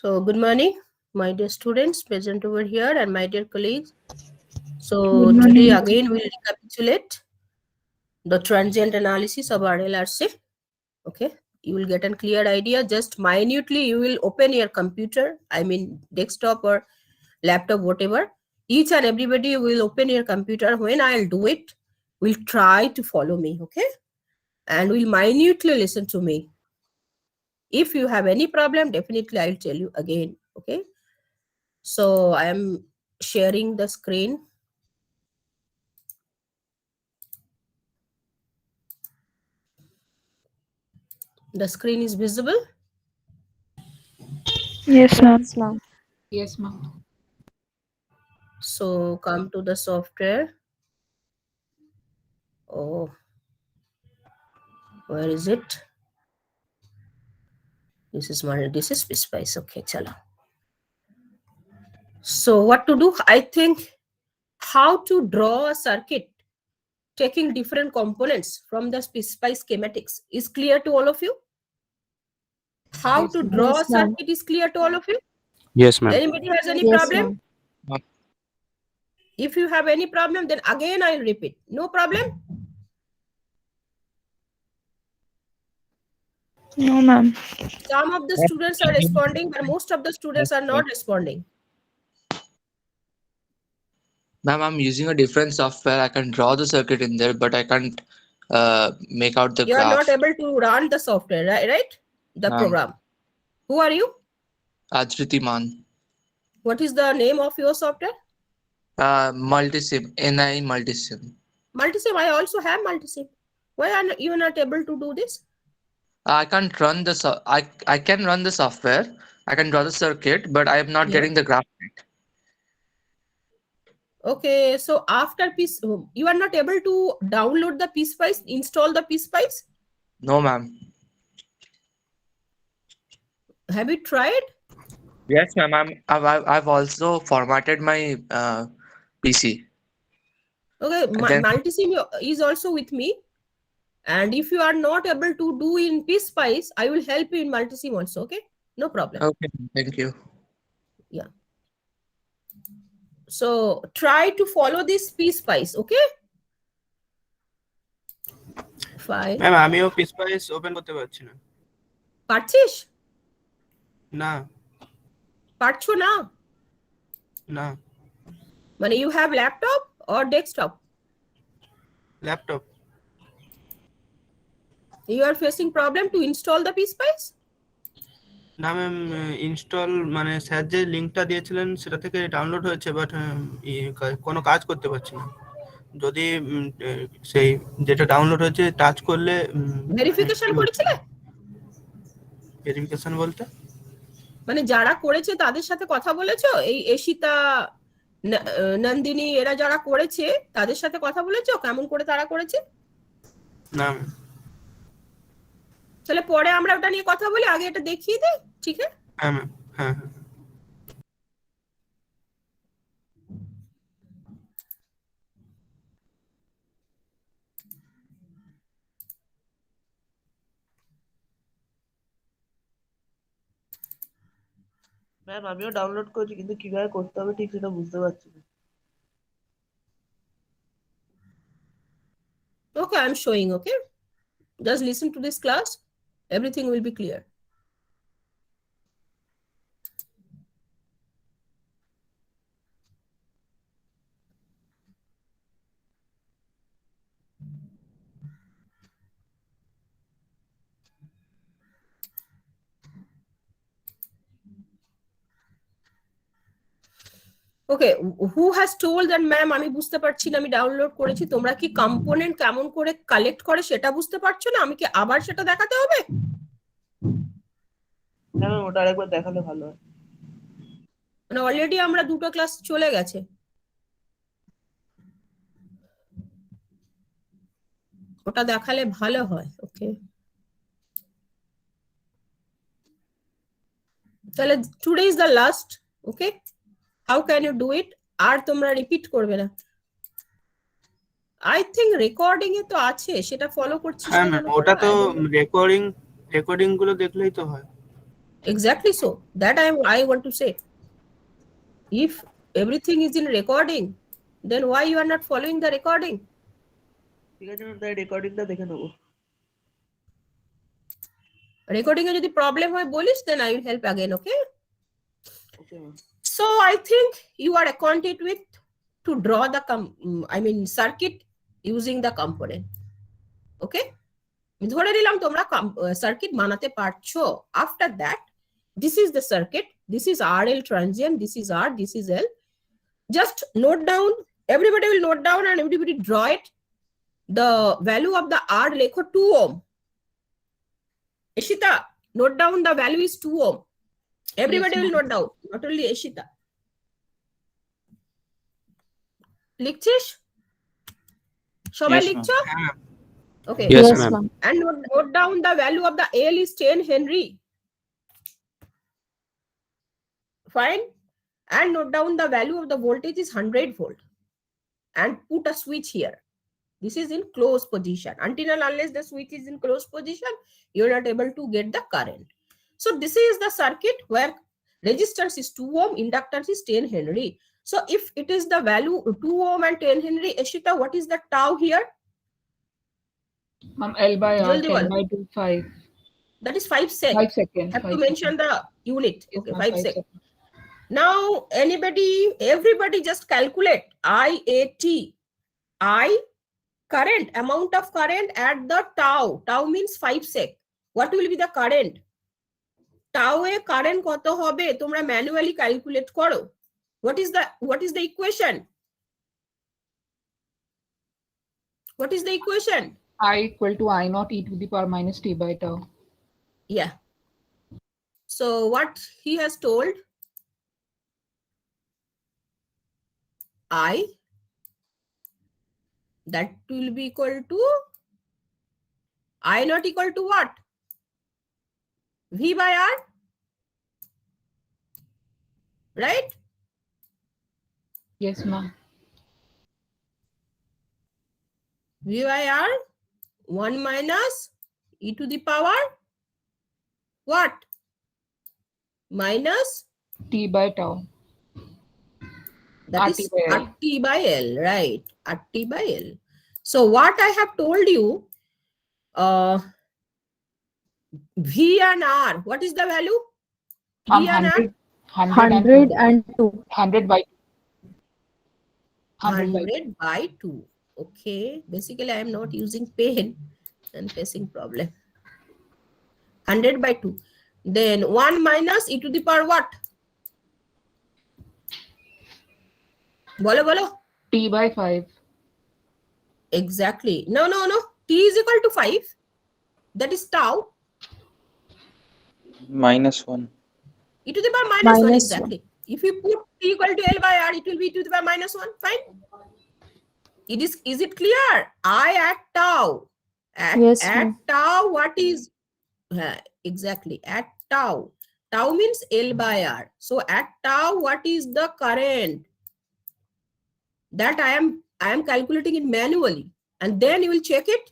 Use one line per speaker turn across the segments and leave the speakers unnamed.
So good morning, my dear students present over here and my dear colleagues. So
Good
today
morning.
again we'll recapitulate the transient analysis of RLRC. Okay, you will get a clear idea. Just minutely you will open your computer, I mean desktop or laptop, whatever. Each and everybody will open your computer. When I'll do it, will try to follow me, okay? And will minutely listen to me. If you have any problem, definitely I'll tell you again, okay? So I am sharing the screen. The screen is visible.
Yes, ma'am.
Yes, ma'am.
So come to the software. Oh, where is it? This is Spice. Okay, chala. So what to do? I think how to draw a circuit taking different components from the Spice schematics is clear to all of you. How
Yes,
to
ma'am.
draw a
Yes, ma'am.
circuit is clear to all of you.
Yes, ma'am.
Anybody has any
Yes,
problem?
ma'am.
If you have any problem, then again I'll repeat. No problem?
No, ma'am.
Some of the students are responding, but most of the students are not responding.
Ma'am, I'm using a different software. I can draw the circuit in there, but I can't make out the
You are not
graph.
able to run the software, right? The
Ma'am,
program. Who are you?
Adritiman.
What is the name of your software?
Multisim, NI Multisim.
Multisim. I also have Multisim. Why are you not able to do this?
I can't run the I can run the software. I can draw the circuit, but I am not
Yeah.
getting the graph.
Okay, so after you are not able to download the PSpice, install the PSpice?
No, ma'am.
Have you tried?
Yes, ma'am. I've also formatted my PC.
Okay,
Then,
Multisim is also with me. And if you are not able to do in PSpice, I will help you in Multisim also, okay? No problem.
okay, thank you.
Yeah. So try to follow this PSpice, okay? Fine.
Ma'am আমিও পিসপাইস open করতে পারছি না
পারছিস?
না
পারছো না?
না
মানে you have laptop or desktop?
Laptop
You are facing problem to install the PSpice?
না ম্যাম ইনস্টল মানে স্যার যে লিংকটা দিয়েছিলেন সেটা থেকে ডাউনলোড হয়েছে বাট কোনো কাজ করতে পারছি না যদি সেই যেটা ডাউনলোড হয়েছে টাচ করলে
ভেরিফিকেশন করেছিলে?
ভেরিফিকেশন বলতে
মানে যারা করেছে তাদের সাথে কথা বলেছো? এই এশিতা, নন্দিনী এরা যারা করেছে তাদের সাথে কথা বলেছো কেমন করে তারা করেছে?
না
তাহলে পরে আমরা ওটা নিয়ে কথা বলি, আগে এটা দেখিয়ে দিই, ঠিক আছে?
হ্যাঁ ম্যাম হ্যাঁ হ্যাঁ
ম্যাম আমিও ডাউনলোড করেছি কিন্তু কিভাবে করতে হবে ঠিক সেটা বুঝতে পারছি না
Okay, I'm showing, okay? Just listen to this class. Everything will be clear. Okay, who has told that ma'am আমি বুঝতে পারছি না, আমি ডাউনলোড করেছি, তোমরা কি কম্পোনেন্ট কেমন করে কালেক্ট করে সেটা বুঝতে পারছো না? আমি কি আবার সেটা দেখাতে হবে?
না ম্যাম ওটা আরেকবার দেখালে ভালো হয়
মানে অলরেডি আমরা দুটো ক্লাস চলে গেছে। ওটা দেখালে ভালো হয়। ওকে, তাহলে today is the last. Okay, how can you do it? আর তোমরা রিপিট করবে না। আই থিংক রেকর্ডিং এ তো আছে, সেটা ফলো করছিস
হ্যাঁ
না
ম্যাম
কেন?
ওটা তো রেকর্ডিং গুলো দেখলেই তো হয়
Exactly so. That I want to say. If everything is in recording, then why you are not following the recording?
ঠিক আছে ম্যাম, তাই রেকর্ডিংটা দেখে নেবো।
Recording এ যদি problem হয় বলিস, then I will help again, okay?
Okay ma'am.
So I think you are acquainted with to draw the circuit using the component. Okay? ধরে নিলাম তোমরা সার্কিট বানাতে পারছো। After that, this is the circuit, this is RL transient, this is R, this is L. Just note down, everybody will note down and everybody draw it. The value of the R লেখো 2 ohm. Ishita, note down the value is 2 ohm. Everybody will note down, not only Ishita. লিখছিস? সবাই
Yes, ma'am.
লিখছো?
হ্যাঁ
Okay.
Yes,
Yes,
ma'am.
ma'am.
And note down the value of the L is 10 Henry. Fine. And note down the value of the voltage is 100 volt. And put a switch here. This is in closed position. Until and unless the switch is in closed position, you're not able to get the current. So this is the circuit where resistance is 2 ohm, inductance is 10 Henry. So if it is the value 2 ohm and 10 Henry, Ashita, what is the tau here?
Ma'am, L by R,
Jaldi
10
bolo.
by 2, 5.
That is 5 sec.
5 seconds.
Have to
5
mention the unit.
Yes,
Okay,
ma'am,
5
5
sec.
seconds.
Now, everybody just calculate IAT. I, current, amount of current at the tau. Tau means 5 sec. What will be the current? Tau A current কত হবে? তোমরা manually calculate করো. What is the equation? What is the equation?
I equal to I naught e to the power minus t by tau.
Yeah. So what he has told, I, that will be equal to I not equal to what? V by R, right?
Yes, ma'am.
V by R, 1 minus e to the power what? Minus
T by tau.
that
RT
is
by L.
RT by L, right? RT by L. So what I have told you, V and R, what is the value? V
Ma'am,
and R,
100
and 2.
100 by 100 by
100 by 2. Okay, basically I am not using pen and facing problem. 100 by 2. Then 1 minus e to the power what? Bolo.
T by 5.
Exactly. No. T is equal to 5. That is tau.
-1.
E to the power minus 1,
-1.
exactly. If you put T equal to L by R, it will be e to the power -1. Fine. Is it clear? I at tau.
Yes,
At
ma'am.
tau, what is exactly at tau? Tau means L by R. So at tau, what is the current? That I am calculating it manually, and then you will check it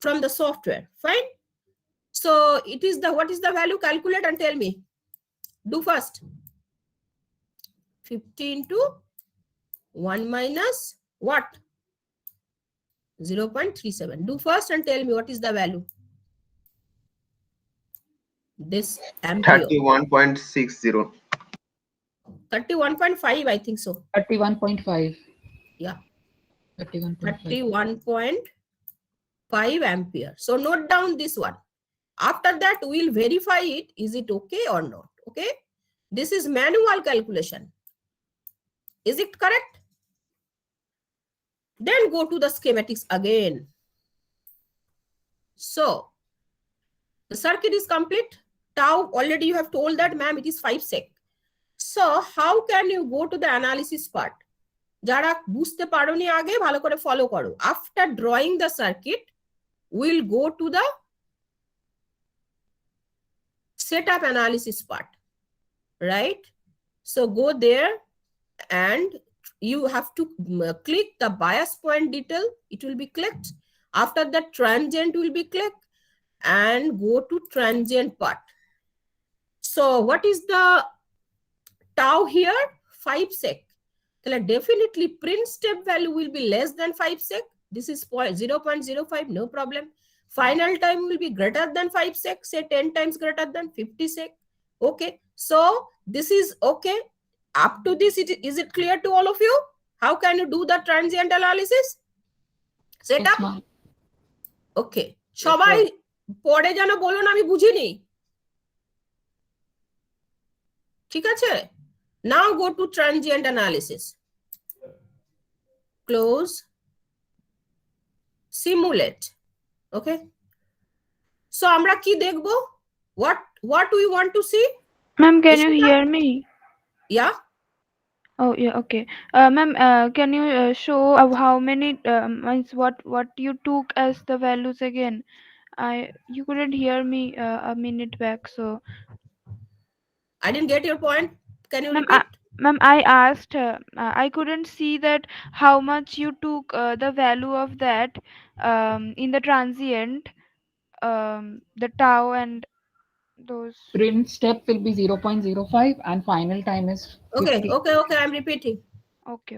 from the software. Fine. So it is what is the value? Calculate and tell me. Do first. 50 into 1 minus what? 0.37. Do first and tell me what is the value. This ampere.
31.60.
31.5, I think so.
31.5.
Yeah.
31.5.
31.5 ampere. So note down this one. After that, we'll verify it. Is it okay or not? Okay. This is manual calculation. Is it correct? Then go to the schematics again. So the circuit is complete. Tau, already you have told that, ma'am, it is 5 sec. So how can you go to the analysis part? যারা বুঝতে পারোনি আগে ভালো করে follow করো। After drawing the circuit, we'll go to the setup analysis part, right? So go there and you have to click the bias point detail. It will be clicked. After that, transient will be clicked and go to transient part. So what is the tau here? 5 sec. তাহলে definitely print step value will be less than 5 sec. This is 0.05, no problem. Final time will be greater than 5 sec, say 10 times greater than 50 sec. Okay, so this is okay. Up to this, is it clear to all of you? How can you do the transient analysis? Set
Yes,
up?
ma'am.
Okay. সবাই পরে যেন বলুন আমি বুঝিনি। ঠিক আছে? Now go to transient analysis. Close. Simulate. Okay. So আমরা কি দেখব? What we want to see?
Ma'am, can you
Ishita?
hear me?
Yeah.
Oh, yeah, okay. Ma'am, can you show how many means what you took as the values again? You couldn't hear me a minute back, so
I didn't get your point. Can you
ma'am,
repeat?
ma'am, I asked. I couldn't see that how much you took the value of that in the transient, the tau and those.
Print step will be 0.05 and final time is 50.
Okay, I'm repeating.
Okay,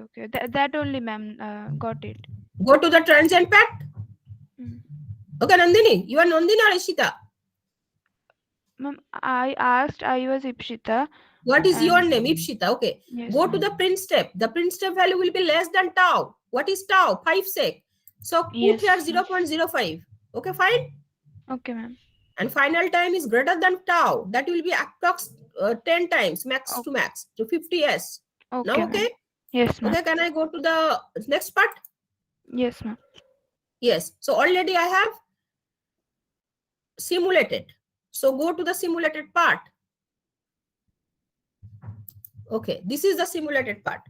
that only, ma'am. Got it.
Go to the transient part.
Mm.
Okay, Nandini. You are Nandini or Ishita?
Ma'am, I asked. I was Ipshita.
What is your
And-
name? Ipshita. Okay.
Yes,
Go to
ma'am.
the print step. The print step value will be less than tau. What is tau? 5 sec. So put
Yes,
here
ma'am.
0.05. Okay, fine.
Okay, ma'am.
And final time is greater than tau. That will be approx 10 times max to max to 50s.
Okay,
Now,
ma'am.
okay.
Yes, ma'am.
Okay, can I go to the next part?
Yes, ma'am.
Yes. So already I have simulated. So go to the simulated part. Okay, this is the simulated part.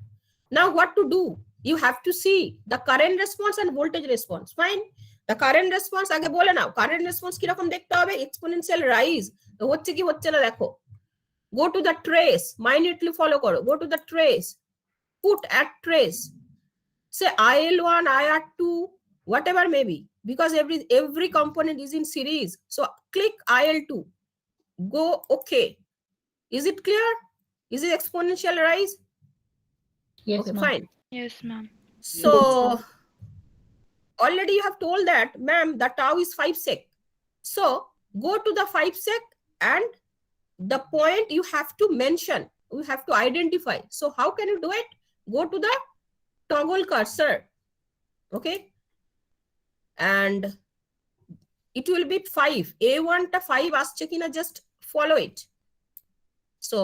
Now what to do? You have to see the current response and voltage response. Fine. The current response আগে বলে নাও current response কি রকম দেখতে হবে? Exponential rise. তো হচ্ছে কি হচ্ছে না দেখো। Go to the trace, minutely follow করো. Go to the trace. Put at trace. Say IL1, IR2, whatever may be, because every component is in series. So click IL2. Go okay. Is it clear? Is it exponential rise?
Yes,
Okay,
ma'am.
fine.
Yes, ma'am.
So already you have told that, ma'am, the tau is 5 sec. So go to the 5 sec and the point you have to mention, you have to identify. So how can you do it? Go to the toggle cursor. Okay. And it will be 5. A1 ta 5 আসছে কিনা, just follow it. So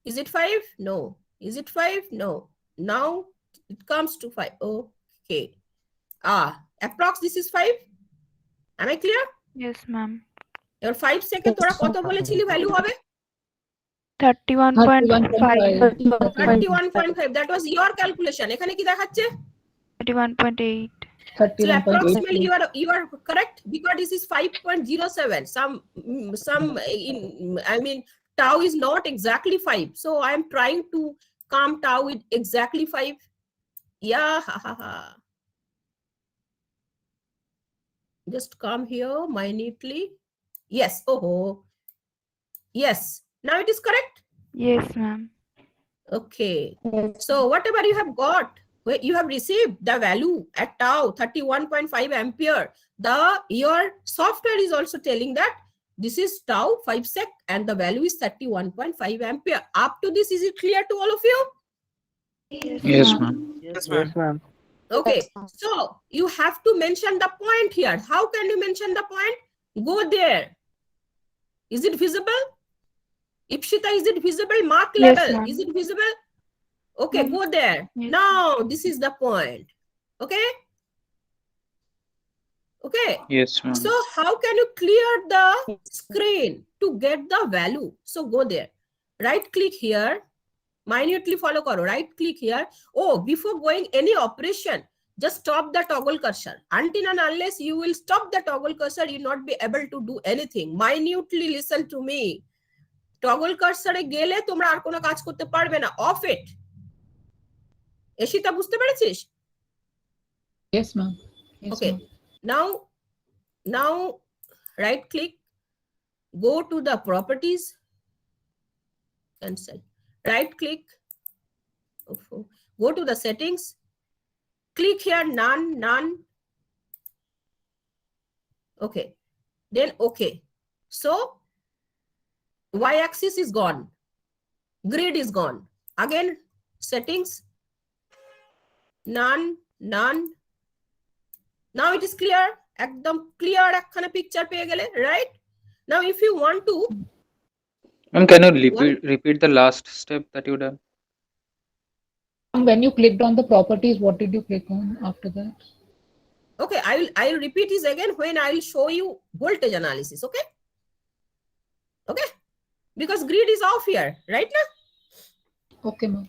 is it 5? No. Is it 5? No. Now it comes to 5. Okay. Approx this is 5. Am I clear?
Yes, ma'am.
এবার 5 second তোরা কত বলেছিলি value হবে?
31.5.
31.5. That was your calculation. এখানে কি দেখাচ্ছে?
31.8.
So
31.8.
approximately you are correct, because this is 5.07. Some I mean tau is not exactly 5. So I am trying to come tau with exactly 5. Yeah. Just come here minutely. Yes. Oh. Yes. Now it is correct.
Yes, ma'am.
Okay. So whatever you have got, you have received the value at tau 31.5 ampere. Your software is also telling that this is tau 5 sec and the value is 31.5 ampere. Up to this, is it clear to all of you?
Yes, ma'am.
Yes, ma'am.
Okay. So you have to mention the point here. How can you mention the point? Go there. Is it visible? Ipshita, is it visible? Mark
Yes,
level.
ma'am.
Is it visible? Okay,
Ma'am.
go there.
Yes.
Now this is the point. Okay. Okay.
Yes, ma'am.
So how can you clear the screen to get the value? So go there. Right click here. Minutely follow karo. Right click here. Oh, before going any operation, just stop the toggle cursor. Until and unless you will stop the toggle cursor, you will not be able to do anything. Minutely listen to me. Toggle cursor এ গেলে তোমরা আর কোনো কাজ করতে পারবে না. Off it. এশিতা বুঝতে পেরেছিস?
Yes, ma'am. Yes,
Okay.
ma'am.
Now right click, go to the properties, cancel, right click, go to the settings, click here, none, okay, then okay. So y-axis is gone, grid is gone, again settings, none, now it is clear, একদম clear একখানা picture পেয়ে গেলে, right? Now if you want to,
Ma'am, can you repeat the last step that you done?
When you clicked on the properties, what did you click on after that?
okay, I'll repeat this again when I will show you voltage analysis, okay? Okay, because grid is off here, right now?
Okay, ma'am.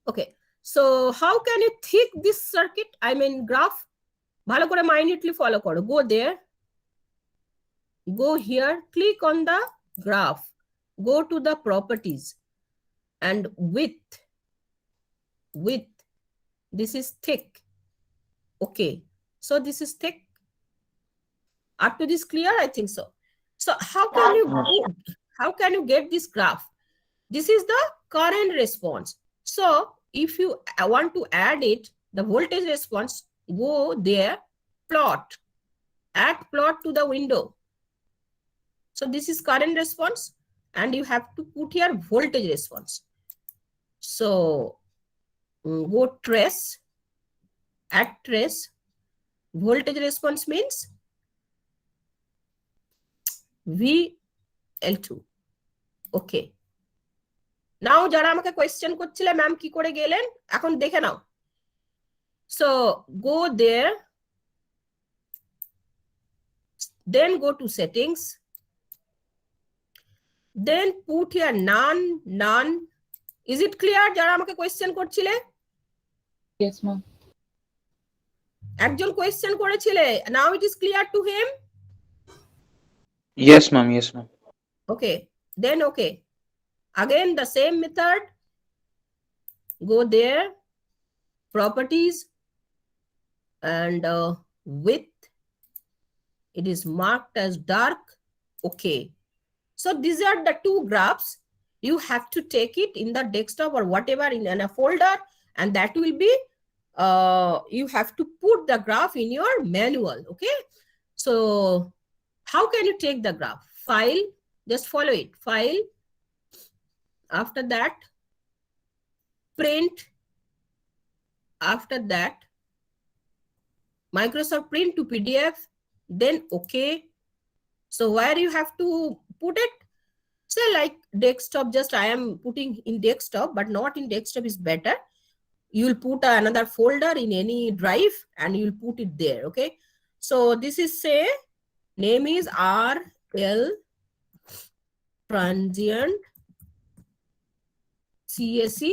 Okay, so how can you thick this circuit, I mean graph? ভালো করে minutely follow করো, go there, go here, click on the graph, go to the properties, and width, this is thick, okay, so this is thick. Up to this clear? I think so. So how can you get this graph? This is the current response. So if you want to add it, the voltage response, go there, plot, add plot to the window. So this is current response, and you have to put here voltage response. So go trace, add trace, voltage response means VL2, okay. Now যারা আমাকে question করছিলে ma'am কি করে গেলেন, এখন দেখে নাও। So go there, then go to settings, then put here none. Is it clear যারা আমাকে কোয়েশ্চেন করছিলে?
Yes, ma'am.
একজন কোয়েশ্চেন করেছিলে, now it is clear to him?
Yes, ma'am. Yes, ma'am.
Okay, then okay. Again the same method, go there, properties, and width, it is marked as dark, okay. So these are the two graphs. You have to take it in the desktop or whatever in a folder, and that will be you have to put the graph in your manual, okay. So how can you take the graph? File, just follow it, file, after that print, after that Microsoft print to PDF, then okay. So where you have to put it, say like desktop, just I am putting in desktop, but not in desktop is better. You'll put another folder in any drive and you'll put it there, okay. So this is, say name is RL transient CSE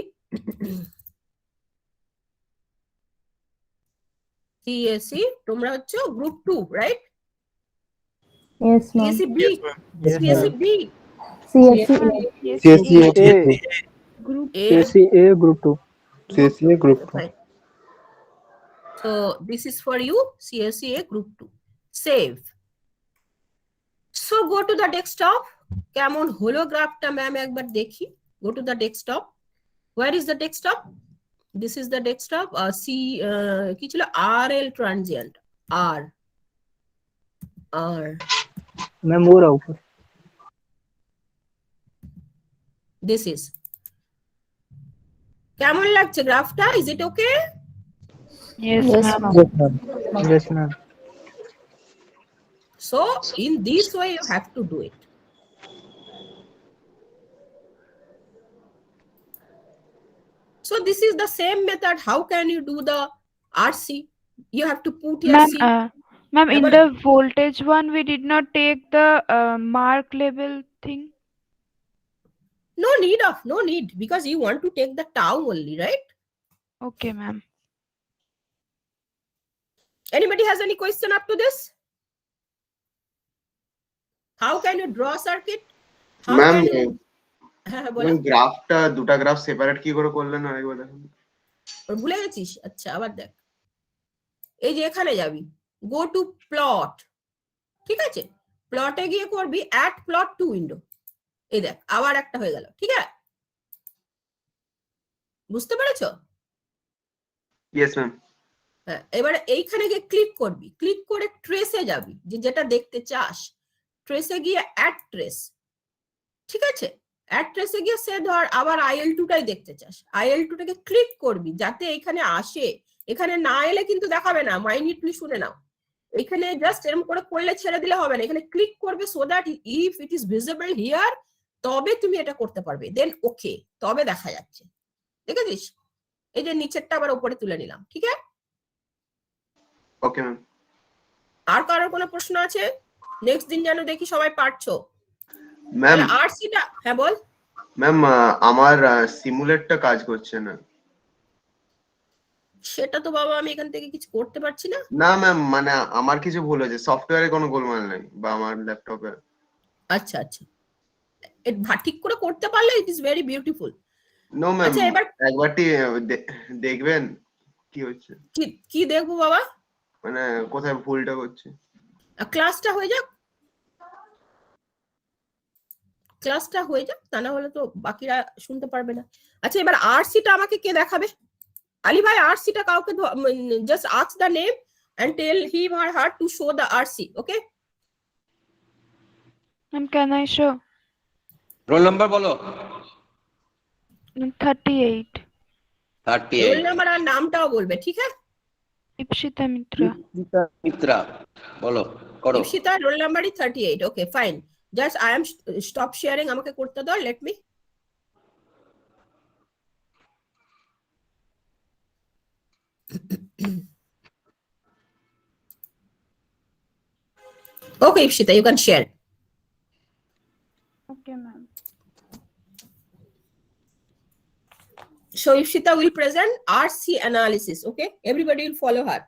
CSE তোমরা হচ্ছে group 2, right?
Yes, ma'am.
CSE B,
Yes, ma'am.
CSE B,
CSE
Group
A,
CSE Group 2.
CSE Group 2.
right. So this is for you, CSE group 2. Save. So go to the desktop. কেমন হলো গ্রাফটা ma'am একবার দেখি। Go to the desktop. Where is the desktop? This is the desktop. কি ছিল? RL transient. R.
Ma'am वो रहा ऊपर।
This is. কেমন লাগছে গ্রাফটা? Is it okay?
Yes,
Yes,
ma'am.
ma'am. Yes, ma'am.
So in this way you have to do it. So this is the same method. How can you do the RC? You have to put your
Ma'am,
C.
ma'am, in
Double-
the voltage one, we did not take the mark label thing.
No need, because you want to take the tau only, right?
Okay, ma'am.
Anybody has any question up to this? How can you draw a circuit? How
Ma'am,
can you... হ্যাঁ বলো।
গ্রাফটা দুটা graph separate কি করে করলেন আরেকবার দেখুন।
ভুলে গেছিস? আচ্ছা আবার দেখ। এই যে এখানে যাবি, গো টু প্লট, ঠিক আছে? প্লটে গিয়ে করবি অ্যাট প্লট টু উইন্ডো, এই দেখ আবার একটা হয়ে গেল, ঠিক আছে? বুঝতে পেরেছো?
Yes ma'am.
হ্যাঁ, এবারে এইখানে গিয়ে ক্লিক করবি, ক্লিক করে ট্রেসে যাবি, যে যেটা দেখতে চাস, ট্রেসে গিয়ে অ্যাড ট্রেস, ঠিক আছে? অ্যাড ট্রেসে গিয়ে সে ধর আবার IL2 টাই দেখতে চাস, IL2 টাকে ক্লিক করবি যাতে এখানে আসে। এখানে না এলে কিন্তু দেখাবে না, মাইনিউটলি শুনে নাও। এখানে জাস্ট এরকম করে করলে ছেড়ে দিলে হবে না, এখানে ক্লিক করবে so that if it is visible here, তবে তুমি এটা করতে পারবে, দেন ওকে, তবে দেখা যাচ্ছে। দেখেছিস? এই যে নিচেরটা আবার উপরে তুলে নিলাম, ঠিক আছে?
Okay ma'am.
আর কারোর কোনো প্রশ্ন আছে? নেক্সট দিন যেন দেখি সবাই পারছো।
ম্যাম
আরসিটা, হ্যাঁ বল।
ম্যাম আমার সিমুলেটটা কাজ করছে না।
সেটা তো বাবা আমি এখান থেকে কিছু করতে পারছি না।
না ম্যাম, মানে আমার কিছু ভুল হয়েছে, সফটওয়্যারে কোনো গোলমাল নাই বা আমার ল্যাপটপে।
আচ্ছা আচ্ছা, ঠিক করে করতে পারলে it is very beautiful.
No ma'am,
আচ্ছা এবার
একবারটি দেখবেন কি হচ্ছে,
কি দেখবো বাবা?
মানে কোথায় ভুলটা করছে।
ক্লাসটা হয়ে যাক, ক্লাসটা হয়ে যাক, তা না হলে তো বাকিরা শুনতে পারবে না। আচ্ছা এবার আরসিটা আমাকে কে দেখাবে? আলী ভাই আরসিটা কাউকে just ask the name and tell him or her to show the RC, okay?
Can I show?
Roll number বলো।
38.
38
রোল নাম্বার আর নামটাও বলবে, ঠিক আছে?
Ipshita Mitra.
মিত্রা বলো, করো।
ইপসিতা রোল নাম্বারই 38, okay fine. Just I am stop sharing, আমাকে করতে দাও, let me. Okay, Ipshita, you can share.
Okay, ma'am.
So Ipshita will present RC analysis, okay? Everybody will follow her.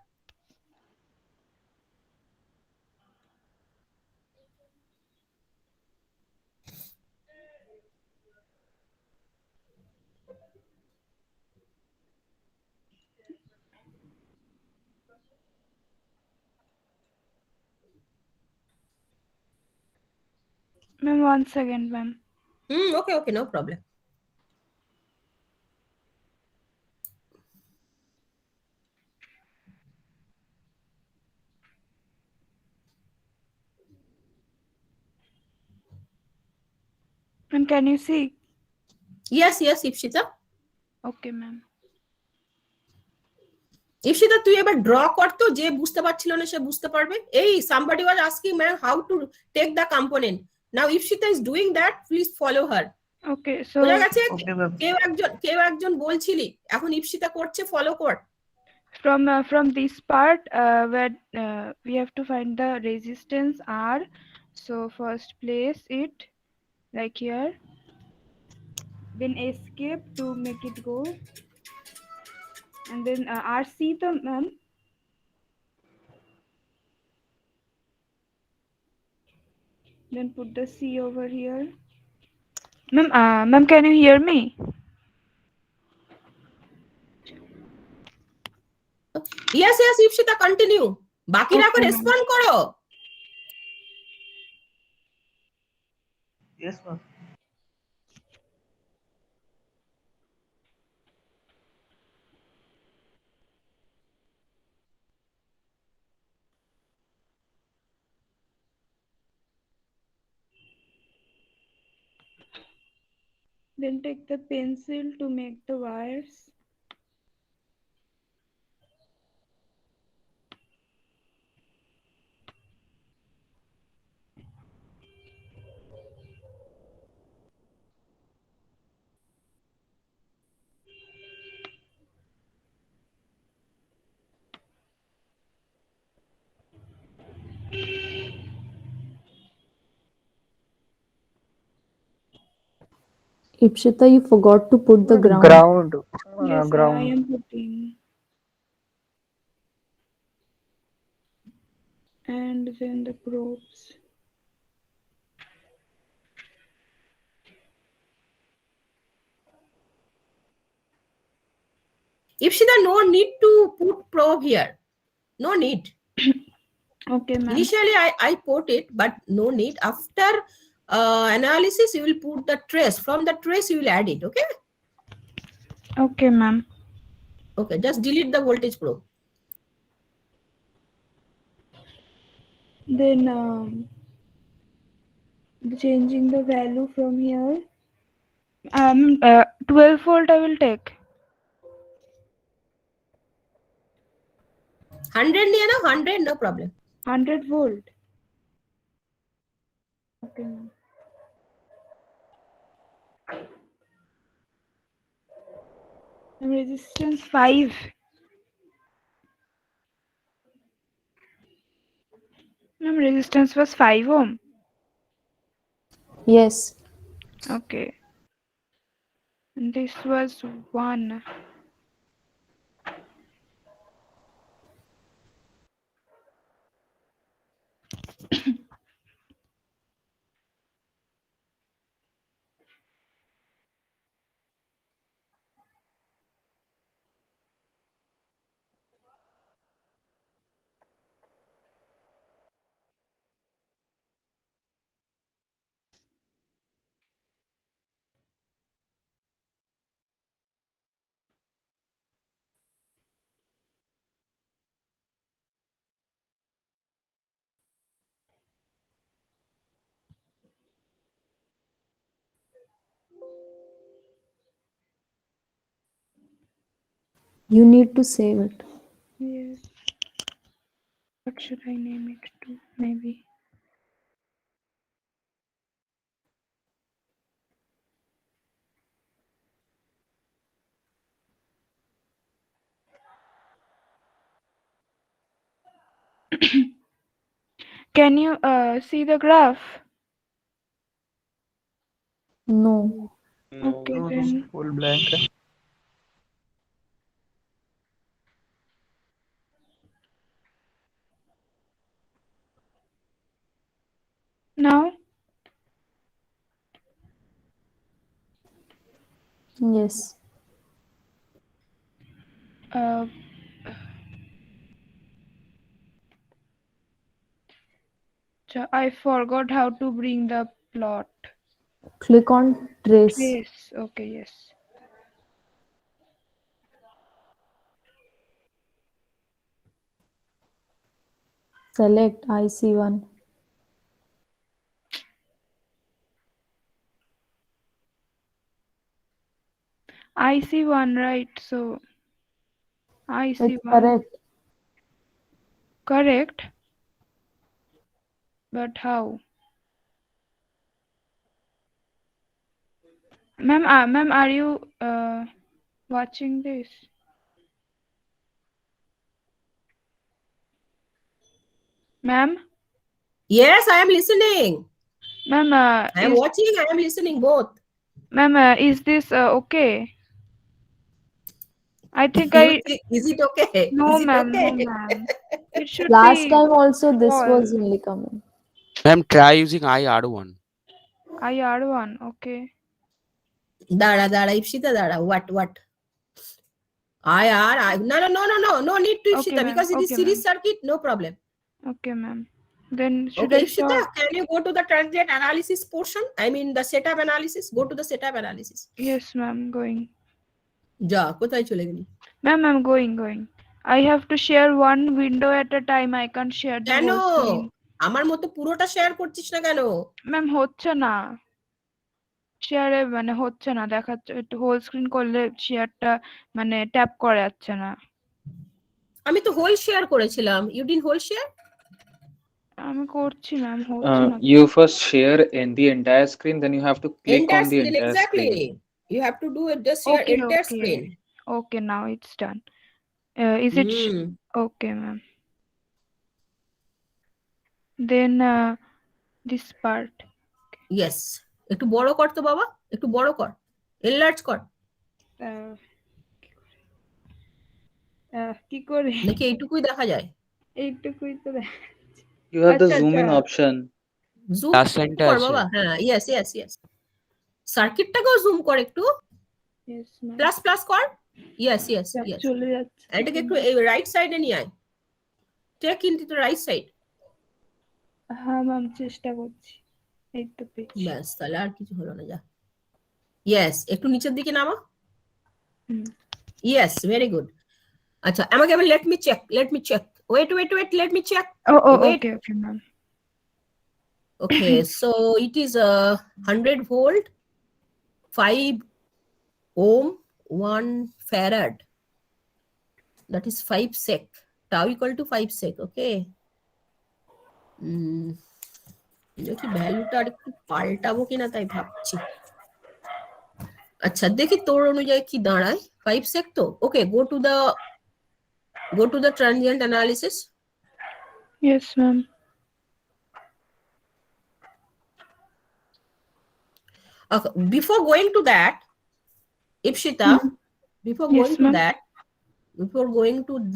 Ma'am, 1 second, ma'am.
Okay, no problem.
Ma'am, can you see?
Yes, Ipshita.
Okay, ma'am.
Ipshita, তুই এবার draw কর তো, যে বুঝতে পারছিল না সে বুঝতে পারবে। এই somebody was asking ma'am how to take the component. Now Ipshita is doing that, please follow her.
Okay, so
বোঝা গেছে?
Okay ma'am.
কেউ একজন বলছিলি, এখন ইপসিতা করছে, ফলো কর।
from this part where we have to find the resistance R. So first place it like here, then escape to make it go, and then RC the ma'am. Then put the C over here. Ma'am, can you hear me?
Yes, Ipsita continue, বাকিরা
Okay, ma'am.
Respond করো।
Yes ma'am.
Then take the pencil to make the wires.
Ipshita, you forgot to put the ground.
Yes, I
Ground.
am putting. And then the probes.
Ipsita, no need to put probe here, no need.
Okay, ma'am.
Initially, I put it, but no need. After analysis, you will put the trace. From the trace, you will add it. Okay.
Okay, ma'am.
Okay. Just delete the voltage probe.
Then changing the value from here. 12 volt I will take.
100 niya na? 100, no problem.
100 volt. Okay, ma'am. Resistance 5. Ma'am, resistance was 5 ohm.
Yes.
Okay. And this was 1.
You need to save it.
Yes. What should I name it to? Maybe. Can you see the graph?
No.
Okay,
No,
then.
full blank.
Now?
Yes.
I forgot how to bring the plot.
Click on trace.
Yes. Okay, yes.
Select IC1.
IC1, right? So
It's
IC1.
correct.
Correct. But how? Ma'am, are you watching this? Ma'am?
Yes, I am listening.
Ma'am,
I am watching. I am listening both.
Ma'am, is this okay? I think
Is it okay?
No,
Is it
ma'am.
okay?
No, ma'am. It should
Last
be
time also this
false.
was only coming.
Ma'am, try using IR1.
IR1, okay.
Dada, Ipshita, Dada. What? No need to
Okay,
Ipshita,
ma'am.
because it is
Okay,
series
ma'am.
circuit, no problem.
Okay, ma'am. Then should
Okay,
I
Ipshita,
stop?
can you go to the transient analysis portion? I mean the setup analysis. Go to the setup analysis.
Yes, ma'am. Going.
যা কোথায় চলে গেলি?
Ma'am, I'm going. I have to share one window at a time. I can't share the
কেন?
whole screen.
আমার মতো পুরোটা share করছিস না কেন?
ম্যাম হচ্ছে না। শেয়ারে মানে হচ্ছে না, দেখাচ্ছে একটু হোল স্ক্রিন করলে শেয়ারটা মানে ট্যাপ করা যাচ্ছে না।
আমি তো হোল শেয়ার করেছিলাম। You didn't whole share?
আমি করছি ম্যাম, হচ্ছে না।
You first share in the entire screen, then you have to click
Entire
on the
screen,
entire
exactly.
screen.
You have to do it, just share
Okay,
entire
okay.
screen.
Okay, now it's done. Is it okay, ma'am? Then this part.
Yes. একটু বড় কর তো বাবা, একটু বড় কর, enlarge কর।
কি করে?
নাকি এইটুকুই দেখা যায়?
এইটুকুই তো
You have the zoom in option.
Zoom
Last line টা
কর
আছে।
বাবা। হ্যাঁ, yes. সার্কিটটাকেও জুম কর একটু।
Yes, ma'am.
প্লাস কর। Yes.
চলে যাচ্ছে।
এটাকে একটু এই রাইট সাইডে নিয়ে আয়। Take into the right side.
হ্যাঁ ম্যাম চেষ্টা করছি এই তো পেয়েছি
ব্যাস তাহলে আর কিছু হলো না, যা। ইয়েস, একটু নিচের দিকে নামো।
হুম।
Yes, very good. আচ্ছা, আমাকে এবার let me check, wait, let me check. Wait.
Okay ma'am
Okay, so it is a 100 volt, 5 ohm, 1 farad. That is 5 sec. Tau equal to 5 sec. Okay. দেখি ভ্যালুটা আর একটু পাল্টাবো কিনা তাই ভাবছি। আচ্ছা দেখি তোর অনুযায়ী কি দাঁড়ায়। 5 sec তো ওকে, go to the transient analysis.
Yes ma'am
Okay, before going to that, Ipshita, before
Yes,
going to
ma'am.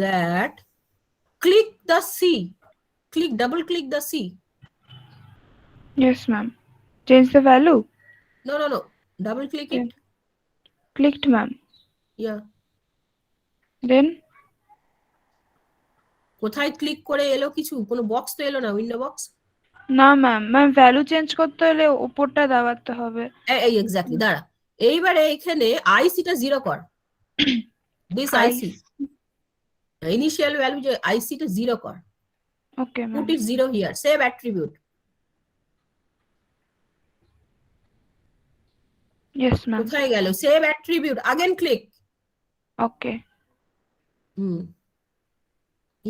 that, click the C. Double click the C.
Yes ma'am change the value
No. Double click it.
Clicked ma'am
Yeah.
দেন
কোথায় click করে এলো কিছু? কোনো box তো এলো না, window box.
না ma'am value change করতে হলে উপরটা দাবাতে হবে
এই এক্স্যাক্টলি, দাঁড়া। এইবারে এখানে আইসিটা 0 কর। দিস আইসি ইনিশিয়াল ভ্যালু যে আইসিটা 0 কর।
Okay ma'am
Put it 0 here. Save attribute.
Yes ma'am
কোথায় গেল? Save attribute. Again click.
ওকে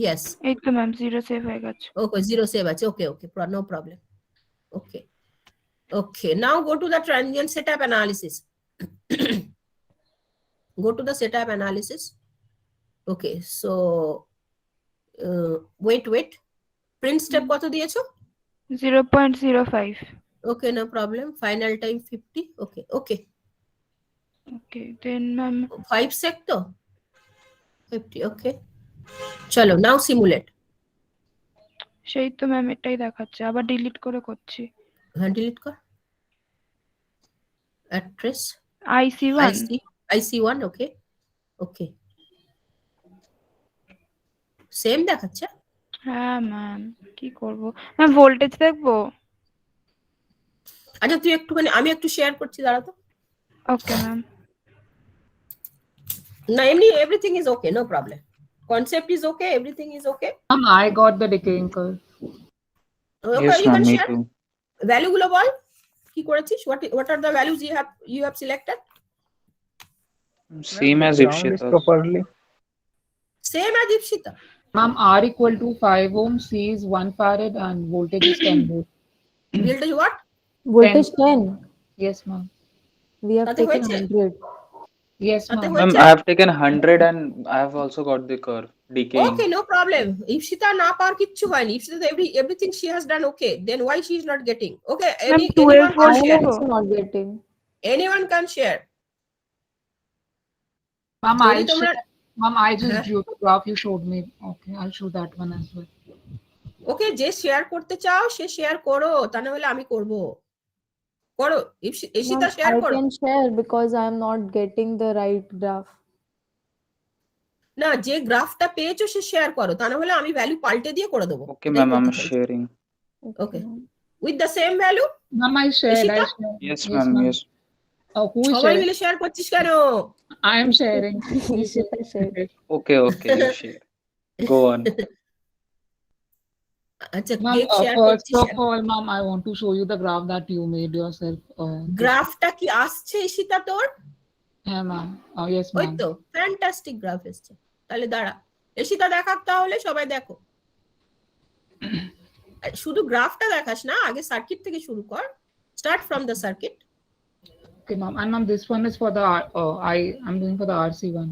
Yes.
এই তো ম্যাম 0 সেভ হয়ে গেছে
Okay, 0 save আছে. Okay, no problem. Okay, now go to the transient setup analysis. Go to the setup analysis. Okay, so wait. Print step কত দিয়েছো?
0.05
Okay, no problem. Final time 50. Okay.
ওকে দেন ma'am
5 sec তো 50. Okay, চলো now simulate.
সেই তো ma'am এটাই দেখাচ্ছে আবার delete করে করছি
হ্যাঁ, ডিলিট কর। Address
IC1
IC1. Okay. Same দেখাচ্ছে।
হ্যাঁ ম্যাম কি করব ম্যাম ভোল্টেজ দেখবো
আচ্ছা তুই একটুখানি, আমি একটু শেয়ার করছি, দাঁড়া তো।
ওকে ম্যাম
না এমনি everything is okay, no problem. Concept is okay, everything is okay.
I got the decaying curve.
Yes,
you can
ma'am, me
share
too.
Value গুলো বল কি করেছিস, what are the values you have selected?
Same as Ipshita.
Same as Ipshita.
Ma'am, R equal to 5 ohm, C is 1 farad, and voltage is 10 volt.
Voltage what?
Voltage 10.
Yes, ma'am.
We have
তাতে
taken
হয়েছে?
100.
Yes,
তাতে
ma'am.
Ma'am,
হয়েছে?
I have taken 100 and I have also got the curve decaying.
Okay, no problem. Ipshita না পার কিচ্ছু হয়নি। Ipshita everything she has done okay. Then why she is not getting? Okay,
Ma'am,
anyone
12
can
I am
share.
also not getting.
Anyone can share.
Ma'am,
যদি তোমরা
I just
Huh?
drew the graph you showed me. Okay, I'll show that one as well.
ওকে, যে share করতে চাও সে share করো, তা না হলে আমি করব। করো, ঈশিতা
Ma'am,
শেয়ার
I
করো।
can share because I am not getting the right graph.
না, যে গ্রাফটা পেয়েছো সে শেয়ার করো, তা না হলে আমি ভ্যালু পাল্টে দিয়ে করে দেবো।
Okay, ma'am, I'm sharing.
Okay. With the same value?
Ma'am, I shared.
Ishita?
Yes, ma'am, yes.
Who is
সবাই
sharing?
মিলে শেয়ার করছিস কেন?
I am sharing.
Ishita shared.
Okay, you share. Go on.
আচ্ছা,
Ma'am,
cake share
first
করছিস।
of all, ma'am, I want to show you the graph that you made yourself.
গ্রাফটা কি আসছে ঈশিতা তোর?
Yeah, ma'am. Yes,
ওই
ma'am.
তো fantastic graph এসছে। তাহলে দাঁড়া, ঈশিতা দেখাক, তাহলে সবাই দেখো। শুধু গ্রাফটা দেখাস না, আগে সার্কিট থেকে শুরু কর। Start from the circuit.
Okay, ma'am. And ma'am, this one is for the I'm doing for the RC one.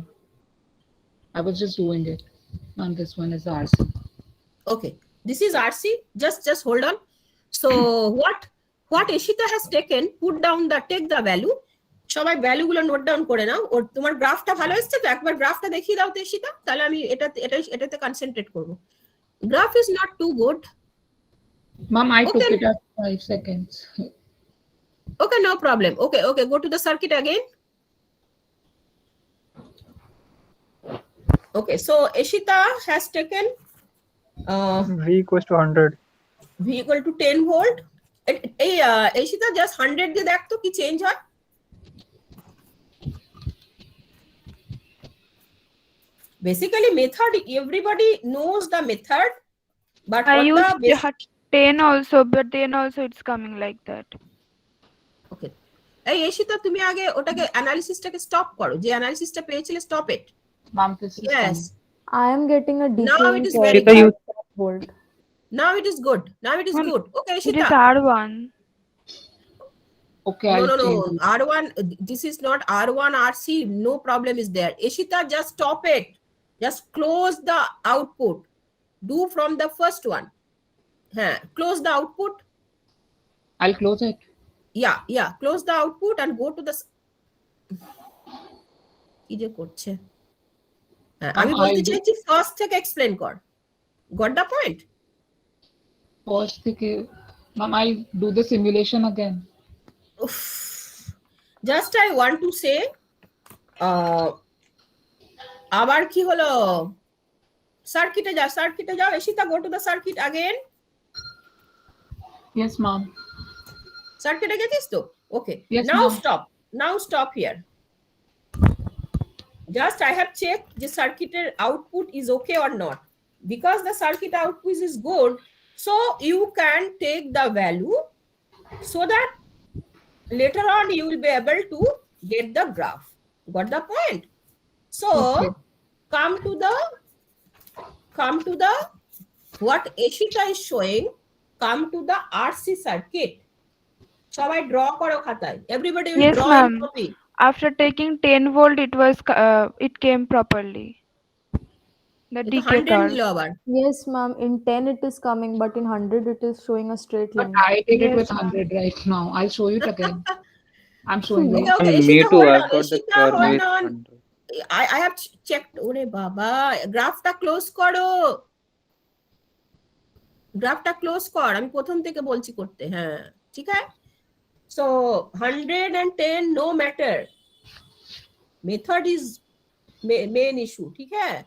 I was just doing it. And this one is the RC.
Okay, this is RC. Just hold on. So what Ishita has taken, take the value. সবাই value গুলো note down করে নাও। ওর তোমার গ্রাফটা ভালো এসেছে তো, একবার গ্রাফটা দেখিয়ে দাও তো ঈশিতা, তাহলে আমি এটাতে কনসেন্ট্রেট করব। Graph is not too good.
Ma'am, I
Okay.
took it at 5 seconds.
Okay, no problem. Okay, go to the circuit again. Okay, so Ishita has taken
V equals to 100.
V equal to 10 volt. Ishita, just 100 দিয়ে দেখ তো কি change হয়। Basically method, everybody knows the method, but
I
what
used
the basic
10 also, but then also it's coming like that.
Okay. এই Ishita, তুমি আগে ওটাকে অ্যানালিসিসটাকে stop করো, যে অ্যানালিসিসটা পেয়েছিলে stop it.
Ma'am, this is
Yes,
I am getting a
now
decay
it
in
is very
Ishita,
good.
volt.
Now it is good. Now it is
Ma'am,
good. Okay,
It is
Ishita.
R1.
Okay,
No,
I'll
no, no.
change it.
R1, this is not R1, RC. No problem is there. Ishita, just stop it. Just close the output. Do from the first one. Close the output.
I'll close it.
Yeah. Close the output and go to the. কি যে করছে? আমি বলতে চাইছি first থেকে explain কর। Got the point?
First থেকে, ma'am, I'll do the simulation again.
Oof. Just I want to say, আবার কি হলো? সার্কিটে যাও। Ishita, go to the circuit again.
Yes, ma'am.
সার্কিটে গেছিস তো? Okay.
Yes,
Now
ma'am.
stop. Now stop here. Just I have checked the circuit output is okay or not. Because the circuit output is good, so you can take the value so that later on you will be able to get the graph. Got the point? So
Okay.
come to the what Ishita is showing. Come to the RC circuit. সবাই draw করো খাতায়। Everybody will
Yes,
draw
ma'am.
and copy.
After taking 10 volt, it came properly. The
কিন্তু
decay
100
curve.
নিল আবার।
Yes, ma'am. In 10 it is coming, but in 100 it is showing a straight
But
line.
I did it
Yes,
with
ma'am.
100 right now. I'll show you it again. I'm showing you.
Okay,
Me
Ishita,
too.
hold
I've
on.
got the
Ishita,
curve
hold
with
on.
100.
I have checked. ওরে বাবা, গ্রাফটা close করো। গ্রাফটা close কর, আমি প্রথম থেকে বলছি করতে। ঠিক আছে। So 110 no matter. Method is main issue. ঠিক আছে।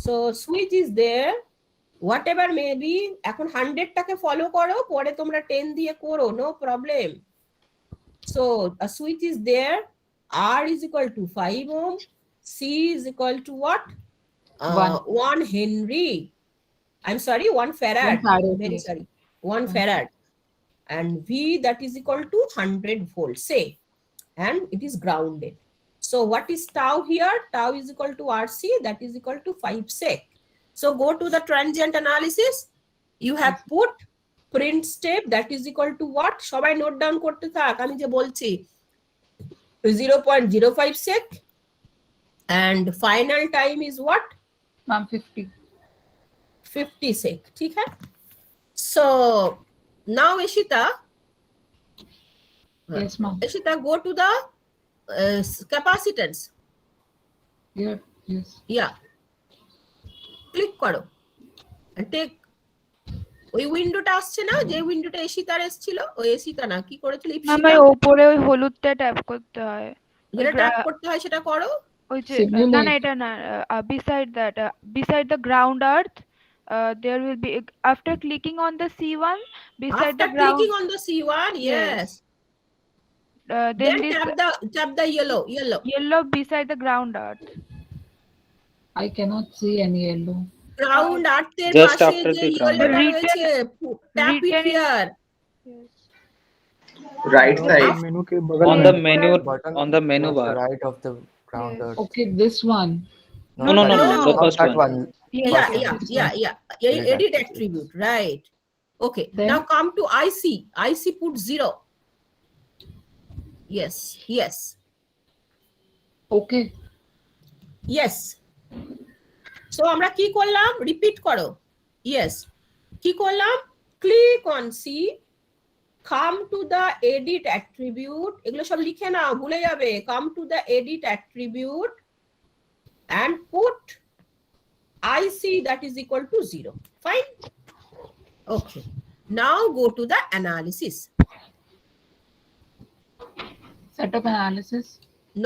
So switch is there. Whatever may be, এখন 100 টাকে ফলো করো, পরে তোমরা 10 দিয়ে করো, no problem. So a switch is there. R is equal to 5 ohm. C is equal to what? 1 Henry. I'm sorry, 1 farad.
1 farad,
Very
yes.
sorry. 1 farad. And V that is equal to 100 volts, say. And it is grounded. So what is tau here? Tau is equal to RC, that is equal to 5 sec. So go to the transient analysis. You have put print step that is equal to what? সবাই note down করতে থাক, আমি যে বলছি 0.05 sec. And final time is what?
Ma'am, 50.
50 sec. ठीक है? So now Ishita,
Yes, ma'am.
Ishita, go to the capacitance.
Here, yes.
Yeah. Click করো and take ওই উইন্ডোটা আসছে না, যে উইন্ডোটা এসিতার এসেছিল, ওই এসিতা না, কি করেছিল
ম্যাম, ওই ওপরে ওই হলুদটা ট্যাপ করতে হয়।
যেটা ট্যাপ করতে হয় সেটা করো।
ওই যে
Simulate.
না এটা না, beside the ground earth, there will be, after clicking on the C1 beside
After
the ground,
clicking on the C1, yes.
then
Then
this
tap the yellow.
yellow beside the ground earth.
I cannot see any yellow.
Ground earth এর
Just
পাশে
after
যে
the ground
yellowটা
earth.
রয়েছে, tap it
Written in-
here.
Yes.
Right side.
मेनू के बगल
On
में
the menu,
button
on the menu
towards the
bar.
right of the ground
Yes.
earth.
Okay, this one.
No,
No.
the first
That
one.
one.
Yes.
Yeah. Edit attribute, right. Okay,
Then-
now come to IC. IC put 0. Yes.
Okay.
Yes. So আমরা কি করলাম? Repeat করো। Yes. কি করলাম? Click on C. Come to the edit attribute. এগুলো সব লিখে নাও, ভুলে যাবে। Come to the edit attribute and put IC that is equal to 0. Fine. Okay. Now go to the analysis.
Setup analysis.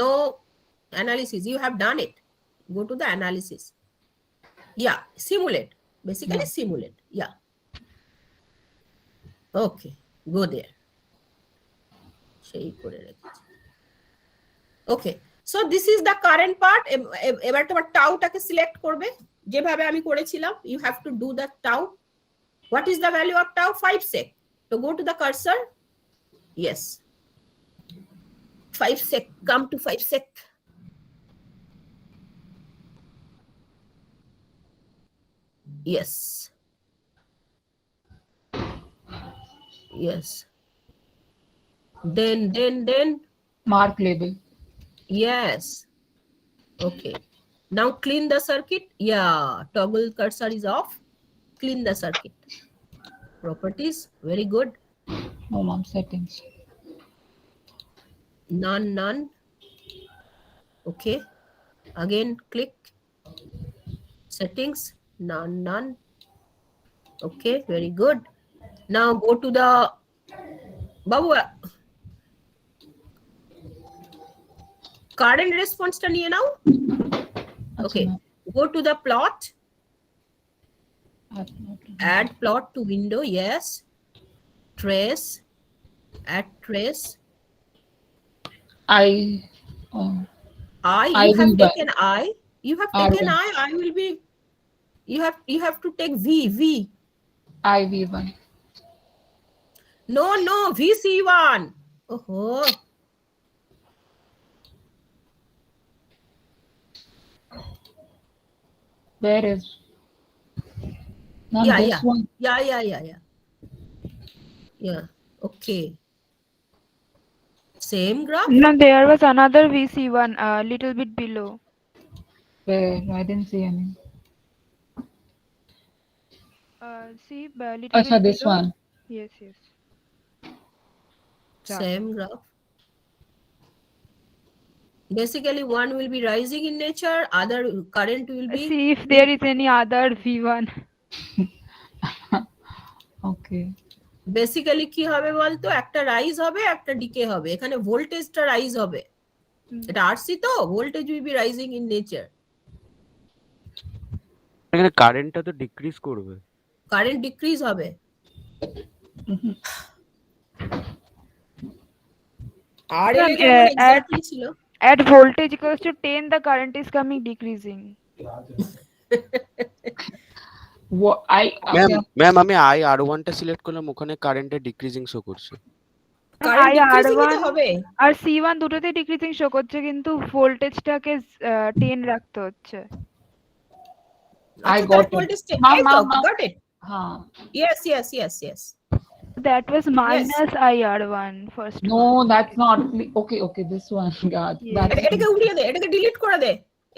No analysis. You have done it. Go to the analysis. Yeah. Simulate. Basically, simulate. Yeah. Okay, go there. সেই করে রেখেছি। Okay, so this is the current part. এবার তোমার টাউটাকে select করবে যেভাবে আমি করেছিলাম। You have to do the tau. What is the value of tau? 5 sec. So go to the cursor. Yes. 5 sec. Come to 5 sec. Yes. Yes. Then.
Mark label.
Yes. Okay. Now clean the circuit. Yeah. Toggle cursor is off. Clean the circuit. Properties. Very good.
No, mom, settings.
None. Okay. Again, click. Settings. None. Okay. Very good. Now go to the Babu. Current response ta niye now. Okay. Go to the plot. Add plot to window. Yes. Trace. Add trace.
I
You have
will
taken I. You have taken I. I will be. You have to take V.
IV1.
No. VC1. Oh.
Where is? Ma'am,
Yeah,
this
yeah.
one.
Yeah. Okay. Same graph.
No, there was another VC1 a little bit below.
Where? I didn't see any.
See, little
Acha,
bit
this
below.
one.
Yes.
Same graph. Basically, one will be rising in nature, other current will be.
See if there is any other V1.
Okay.
Basically কি হবে বলতো, একটা rise হবে একটা decay হবে। এখানে ভোল্টেজটা rise হবে, এটা আরসি তো, voltage will be rising in nature.
এখানে কারেন্টটা তো ডিক্রিজ করবে,
কারেন্ট ডিক্রিজ হবে। আর এক্স্যাক্টলি ছিল
at voltage equals to 10 the current is coming decreasing.
Ma'am আমি IR1 টা সিলেক্ট করলাম, ওখানে কারেন্টের ডিক্রিজিং শো করছে।
কারেন্ট ডিক্রিজিং হবে
আর C1 দুটোতে ডিক্রিজিং শো করছে, কিন্তু ভোল্টেজটাকে 10 রাখতে হচ্ছে।
I got
it. Yes.
That was minus IR1 first.
No, that's not. Okay, this one. God,
এটাকে উড়িয়ে দে, এটাকে ডিলিট করে দে।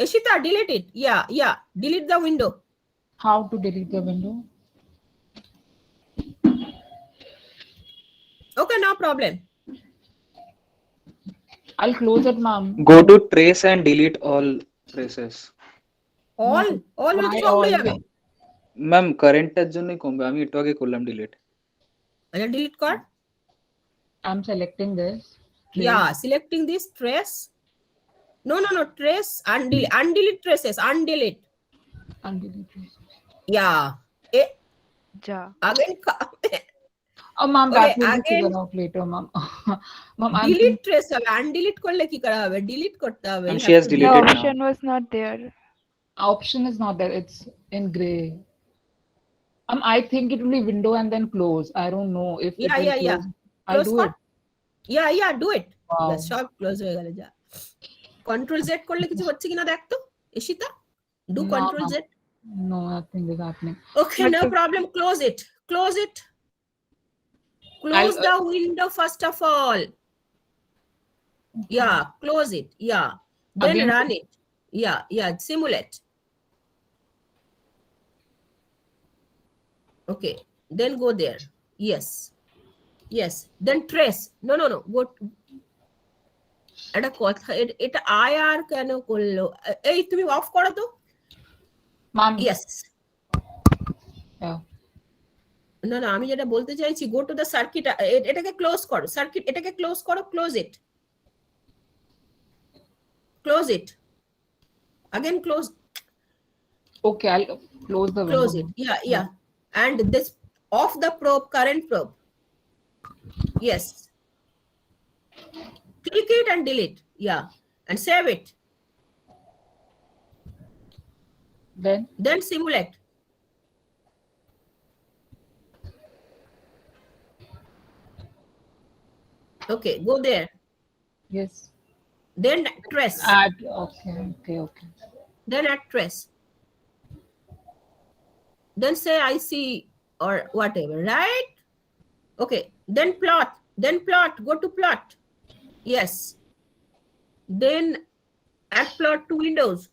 এশিতা, delete it. Yeah. Delete the window.
How to delete the window?
Okay, no problem.
I'll close it, ma'am.
Go to trace and delete all traces.
All উড়ে যাবে।
Ma'am কারেন্টের জন্যই কমবে, আমি একটু আগে করলাম ডিলিট।
আচ্ছা, ডিলিট কর।
I'm selecting this.
Yeah, selecting this trace. No, trace, undelete traces, undelete. Yeah. Again.
Oh, ma'am, that will be
again,
figured out later, ma'am. Ma'am,
delete trace হবে, undelete করলে কি করা হবে? Delete করতে হবে।
And she has
The
deleted
option
now.
was not there.
Option is not there. It's in gray. I think it will be window and then close. I don't know if it will
Yeah.
close. I'll do it.
Yeah, do it.
Wow.
Yes, সব close হয়ে গেল। যা control Z করলে কিছু হচ্ছে কিনা দেখ তো Eshita. Do
No,
control
ma'am.
Z.
No, nothing is happening.
Okay, no problem. Close it. Close the window first of all. Yeah, close it. Yeah. Then
Again?
run it. Yeah. Simulate. Okay. Then go there. Yes. Then trace. No. Go. এটা কথা, এটা IR কেন করলো? এই তুমি of করো তো।
Ma'am.
Yes.
Yeah.
No, আমি যেটা বলতে চাইছি, গো টু দ্য সার্কিট, এটাকে ক্লোজ করো, সার্কিট এটাকে ক্লোজ করো, close it again, close.
Okay, I'll close the window.
Close it. Yeah. And this off the probe, current probe. Yes. Click it and delete. Yeah. And save it.
Then
Simulate. Okay, go there.
yes.
Then trace.
Add. Okay.
Then add trace. Then say I see or whatever, right? Okay. Then plot. Go to plot. Yes. Then add plot to Windows.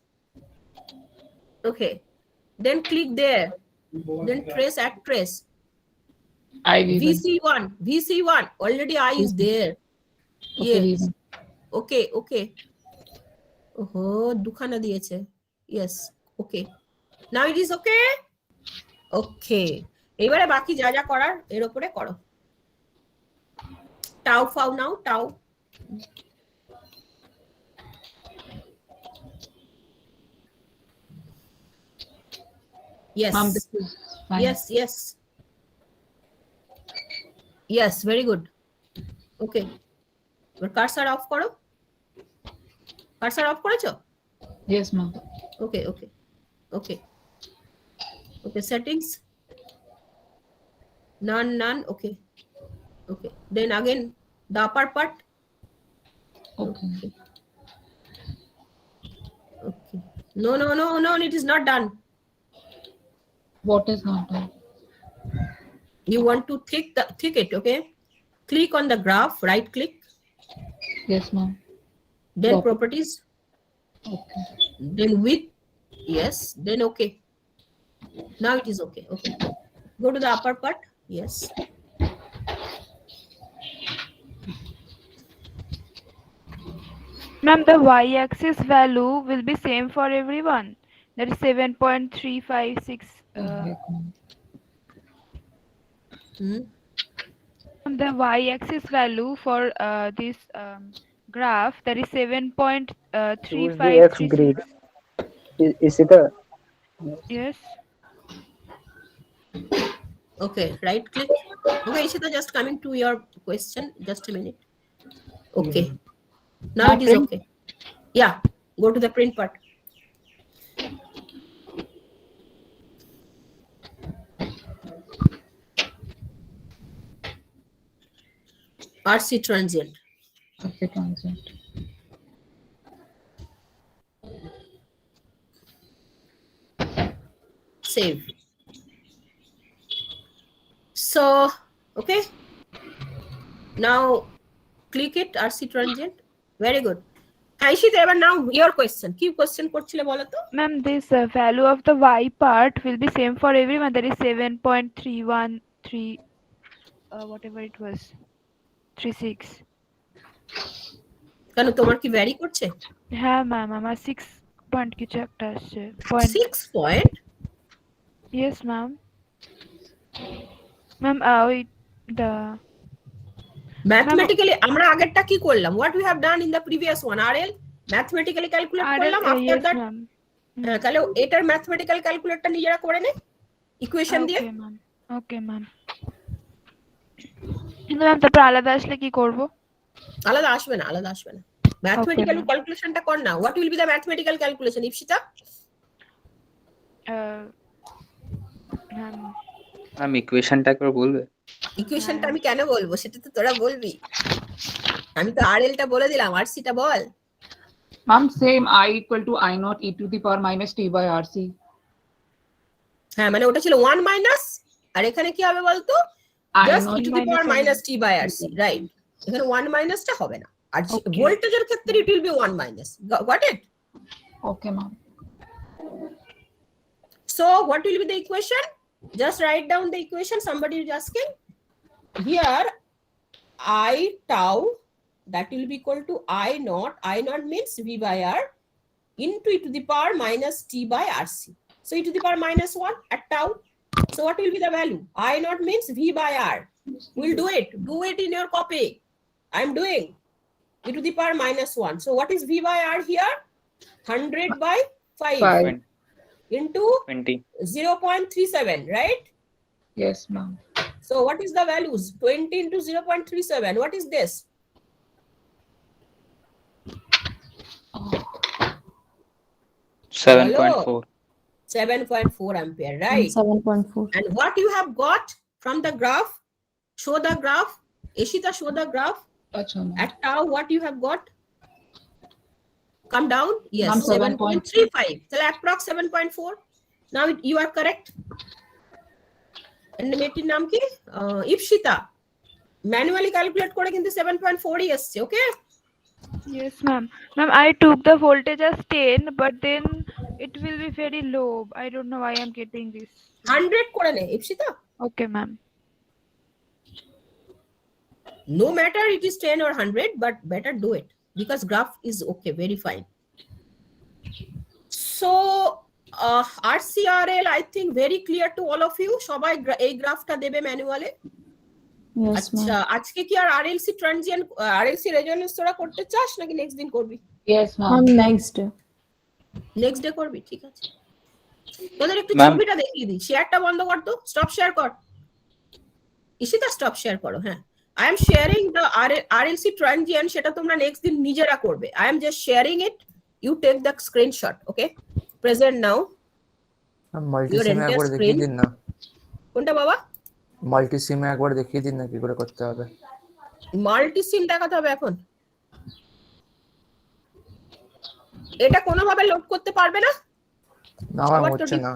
Okay. Then click there. Then trace, add trace. VC1. Already I is there. Yes. Okay. Oh, দুখানা দিয়েছে. Yes. Okay. Now it is okay? Okay. এবারে বাকি যা যা করার এর উপরে করো। Tau ফাউ now, tau. Yes.
This is fine.
Yes, very good. Okay. এবার কার্সার অফ করো। কার্সার অফ করেছো?
Yes, ma'am.
Okay, settings. None. Okay. Then again, the upper part.
Okay.
No, it is not done.
What is not done?
You want to thick it, okay? Click on the graph, right click.
Yes, ma'am.
Then properties.
Okay.
Then width. Yes. Then okay. Now it is okay. Go to the upper part. Yes.
Ma'am, the y-axis value will be same for everyone. That is 7.356. The y-axis value for this graph, that is 7.3536.
grid. Is it a
Yes.
Okay, right click. Okay, Ishita, just coming to your question. Just a minute. Okay. Now it is okay. Yeah, go to the print part. RC transient. Save. So, okay. Now click it, RC transient. Very good. Ishita, now your question. Keep question করছিলে বলো তো?
Ma'am, this value of the y part will be same for everyone. That is 7.313 whatever it was, 36.
কেন তোমার কি vary করছে?
হ্যাঁ ma'am, আমার 6 point কিছু একটা আসছে।
6 পয়েন্ট?
Yes, ma'am. Ma'am, ওই the
mathematically আমরা আগেরটা কি করলাম? What we have done in the previous one, RL mathematically calculate করলাম, after that তাহলে এটার mathematical calculateটা নিজেরা করে নে ইকুয়েশন দিয়ে।
Okay ma'am. কিন্তু ম্যাম তারপর আলাদা আসলে কি করব?
আলাদা আসবে না। ম্যাথমেটিক্যাল ক্যালকুলেশনটা কর না। What will be the mathematical calculation, Ipshita?
Ma'am ইকুয়েশনটা একবার বলবে?
ইকুয়েশনটা আমি কেন বলবো? সেটা তো তোরা বলবি। আমি তো আরএলটা বলে দিলাম, আরসিটা বল।
Ma'am, same I equal to I naught e to the power minus t by RC.
হ্যাঁ, মানে ওটা ছিল 1 মাইনাস, আর এখানে কি হবে বলতো? Just e to the power minus t by RC, right? এখানে 1 মাইনাসটা হবে না। আর ভোল্টেজের ক্ষেত্রে it will be 1 minus. Got it?
Okay, ma'am.
So what will be the equation? Just write down the equation. Somebody is asking. Here I tau, that will be equal to I naught. I naught means V by R into e to the power minus t by RC. So e to the power minus 1 at tau. So what will be the value? I naught means V by R. We'll do it. Do it in your copy. I'm doing e to the power minus 1. So what is V by R here? 100 by 5. into
20.
0.37, right?
Yes, ma'am.
So what is the values? 20 into 0.37. What is this?
Seven
Hello.
point four.
7.4 ampere,
And
right?
7.4.
And what you have got from the graph? Show the graph. Ishita, show the graph.
Acha, ma'am.
At tau, what you have got? Come down. Yes,
Ma'am,
7.35. So approx 7.4. Now you are correct. And মেয়েটির নাম কি? Ipsita. Manually calculate করে কিন্তু 7.4 ই এসছে, okay?
Yes, ma'am. Ma'am, I took the voltage as 10, but then it will be very low. I don't know why I'm getting this.
100 করে নে, Ipsita.
Okay, ma'am.
No matter it is 10 or 100, but better do it because graph is okay, very fine. So RCRL, I think very clear to all of you. সবাই এই গ্রাফটা দেবে ম্যানুয়ালে।
Yes,
আচ্ছা,
ma'am.
আজকে কি আর RLC transient RLC resonance তোরা করতে চাস নাকি নেক্সট দিন করবি?
Yes, ma'am.
Ma'am, next day.
Next day করবি, ঠিক আছে। তোদের একটু
Ma'am.
ছবিটা দেখিয়ে দিই, শেয়ারটা বন্ধ কর তো, স্টপ শেয়ার কর। ইশিতা স্টপ শেয়ার করো, হ্যাঁ। I am sharing the RLC transient, সেটা তোমরা নেক্সট দিন নিজেরা করবে। I am just sharing it, you take the screenshot, okay? Present now.
Multi
Your
সিমে
entire
একবার দেখিয়ে
screen.
দিন না,
কোনটা বাবা?
মাল্টি সিমে একবার দেখিয়ে দিন না কি করে করতে হবে।
মাল্টি সিম দেখাতে হবে এখন? এটা কোনোভাবে লোড করতে পারবে না?
না ম্যাম
আবার তো
হচ্ছে না।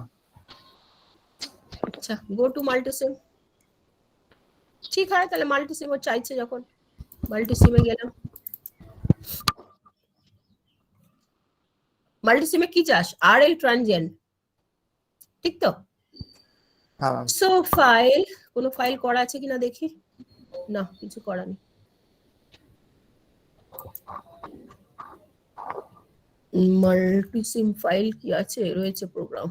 আচ্ছা, গো টু মাল্টি সিম। ঠিক আছে, তাহলে মাল্টি সিম ও চাইছে যখন মাল্টি সিমে গেলাম। মাল্টি সিমে কি চাস? আরএল ট্রানজিয়েন্ট, ঠিক তো?
হ্যাঁ ম্যাম।
সো ফাইল, কোনো ফাইল করা আছে কিনা দেখি। না, কিছু করা নেই। মাল্টি সিম ফাইল কি আছে? রয়েছে প্রোগ্রাম,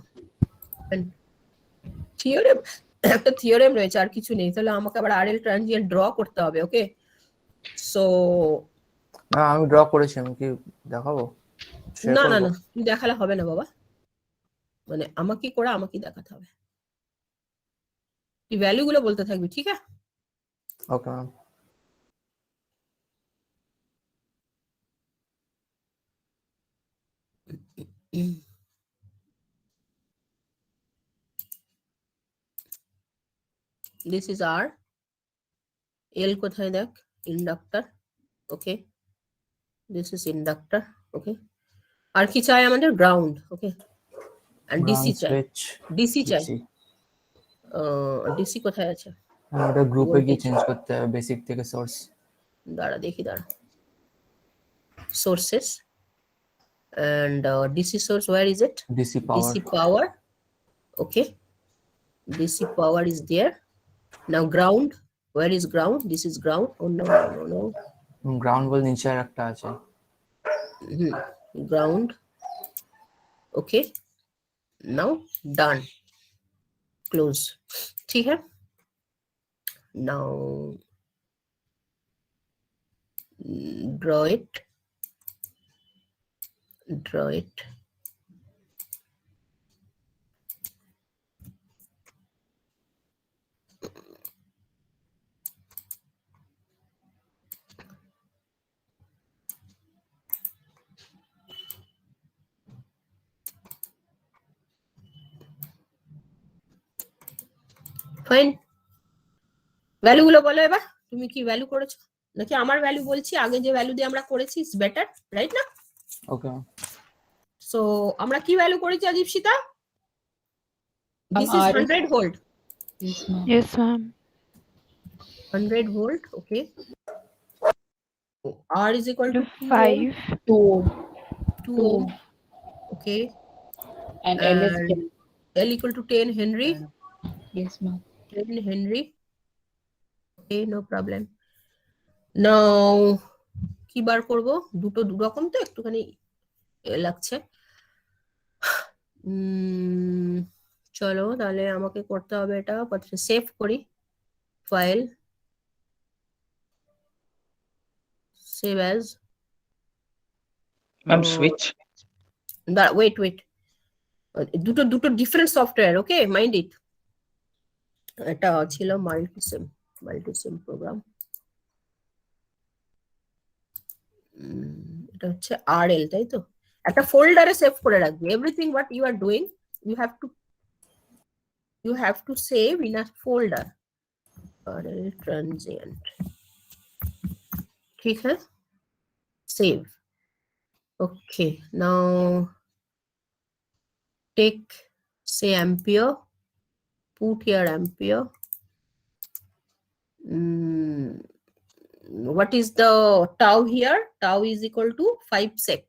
থিওরেম, একটা থিওরেম রয়েছে, আর কিছু নেই। তাহলে আমাকে আবার আরএল ট্রানজিয়েন্ট ড্র করতে হবে, ওকে? সো
ম্যাম আমি ড্র করেছি, আমি কি দেখাবো? Share
না না
করবো?
না, তুমি দেখালে হবে না বাবা, মানে আমাকে করে আমাকে দেখাতে হবে। তুই ভ্যালু গুলো বলতে থাকবি, ঠিক আছে?
Okay ma'am.
This is R. L কোথায় দেখ? Inductor, okay? This is inductor, okay? আর কি চাই আমাদের? Ground, okay? and DC চাই,
সুইচ
DC চাই। DC কোথায় আছে?
ওটা গ্রুপে গিয়ে
Voltage.
চেঞ্জ করতে হবে, বেসিক থেকে সোর্স।
দাঁড়া দেখি, দাঁড়া। Sources and DC source, where is it?
DC power.
DC power, okay? DC power is there. Now ground, where is ground? This is ground. Oh no, no, no.
Ground বল নিচে আর একটা আছে।
Ground, okay? Now done, close, ठीक है? Now draw it, draw it. Fine, value গুলো বলো এবার। তুমি কি ভ্যালু করেছো নাকি আমার ভ্যালু বলছি? আগে যে ভ্যালু দিয়ে আমরা করেছি ইজ বেটার, রাইট না?
Okay ma'am.
সো আমরা কি ভ্যালু করেছি আদিপসিতা? This is
RS
100 volt.
Yes, ma'am.
Yes, ma'am.
100 volt, okay? R is equal to
5.
2
2 ohm, okay?
and L is
And
10.
L equal to 10 Henry,
Yes, ma'am.
10 Henry, okay, no problem. Now কি বার করব? দুটো দু রকম তো একটুখানি লাগছে। চলো তাহলে আমাকে করতে হবে এটা, সেভ করি file, save as.
Ma'am switch.
Wait wait, দুটো different software, okay? Mind it. এটা ছিল মাল্টিসিম প্রোগ্রাম। এটা হচ্ছে আরএল, তাই তো? একটা ফোল্ডারে সেভ করে রাখবে everything what you are doing, you have to save in a folder। RL transient, ठीक है, save। Okay, now take say ampere, put here ampere। What is the tau here? Tau is equal to 5 sec।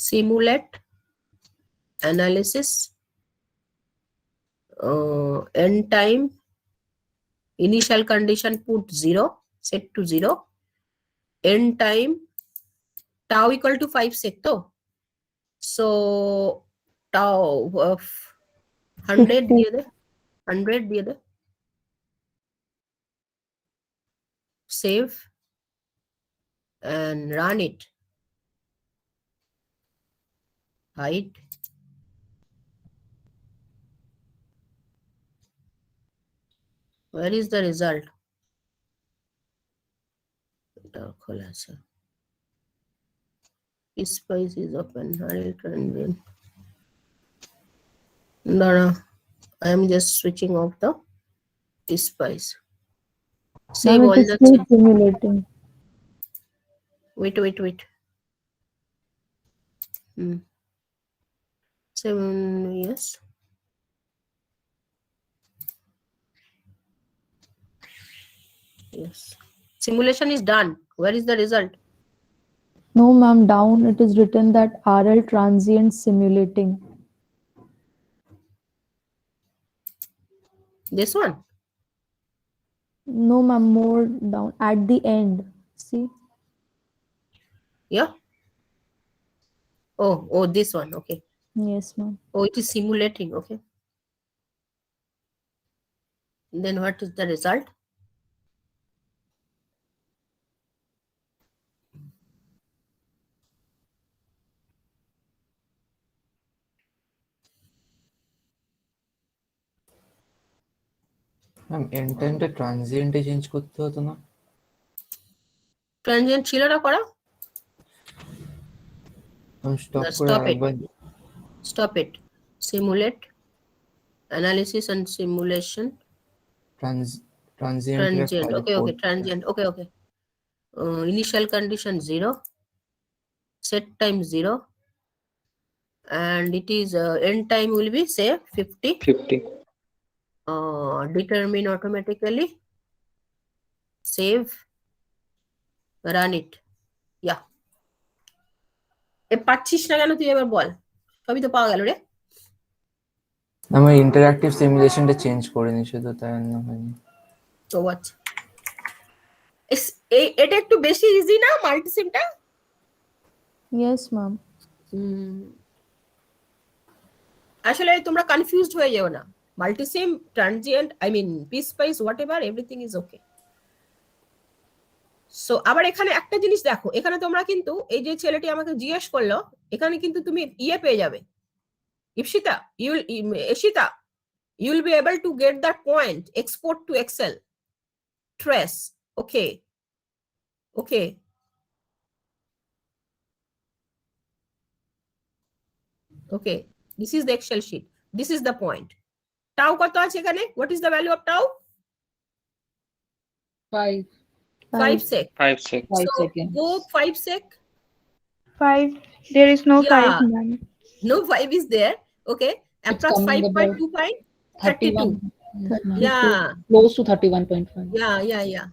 Simulate analysis, end time, initial condition put 0, set to 0, end time tau equal to 5 sec to, so tau of 100 দিয়ে দে, 100 দিয়ে দে, save and run it, hide। Where is the result? এটা খোলা আছে, PSpice is open, RL transient। দাঁড়া, I am just switching off the PSpice। Save
Ma'am,
all
it is
the
still simulating.
wait। 7, yes, yes, simulation is done। Where is the result?
No, ma'am, down it is written that RL transient simulating.
This one?
No, ma'am, more down at the end. See?
Yeah, oh this one, okay।
Yes, ma'am.
Oh, it is simulating, okay। Then what is the result?
Ma'am end টাইমটা ট্রানজিয়েন্টে change করতে হতো না?
Transient ছিল না করা?
আমি stop করে
Stop it,
আরেকবার
stop it, simulate analysis and simulation,
transient
transient, okay, transient, okay। Initial condition 0, set time 0, and it is end time will be say 50।
50।
Determine automatically, save, run it। Yeah, এ পাচ্ছিস না কেন তুই, এবার বল। সবই তো পাওয়া গেল রে।
আমি ইন্টারঅ্যাক্টিভ সিমুলেশনটা চেঞ্জ করিনি, শুধু তাই জন্য হয়নি।
তো হোয়াট, এটা একটু বেশি ইজি না মাল্টিসিমটা?
Yes, ma'am.
আসলে তোমরা কনফিউজড হয়ে যাও না। Multisim, transient, I mean PSpice, whatever, everything is okay. So আবার এখানে একটা জিনিস দেখো, এখানে তোমরা কিন্তু এই যে ছেলেটি আমাকে জিজ্ঞেস করলো, এখানে কিন্তু তুমি ইয়ে পেয়ে যাবে, Ipsita, এশিতা, you will be able to get that point, export to Excel, trace, okay, this is the Excel sheet, this is the point। tau কত আছে এখানে? what is the value of tau? 5 sec।
5 sec।
5
so
seconds.
go 5 sec,
5, there is no 5,
Yeah.
ma'am.
no 5 is there, okay, approx
coming
5.25, 32,
31.
yeah,
Close to 31.5.
yeah।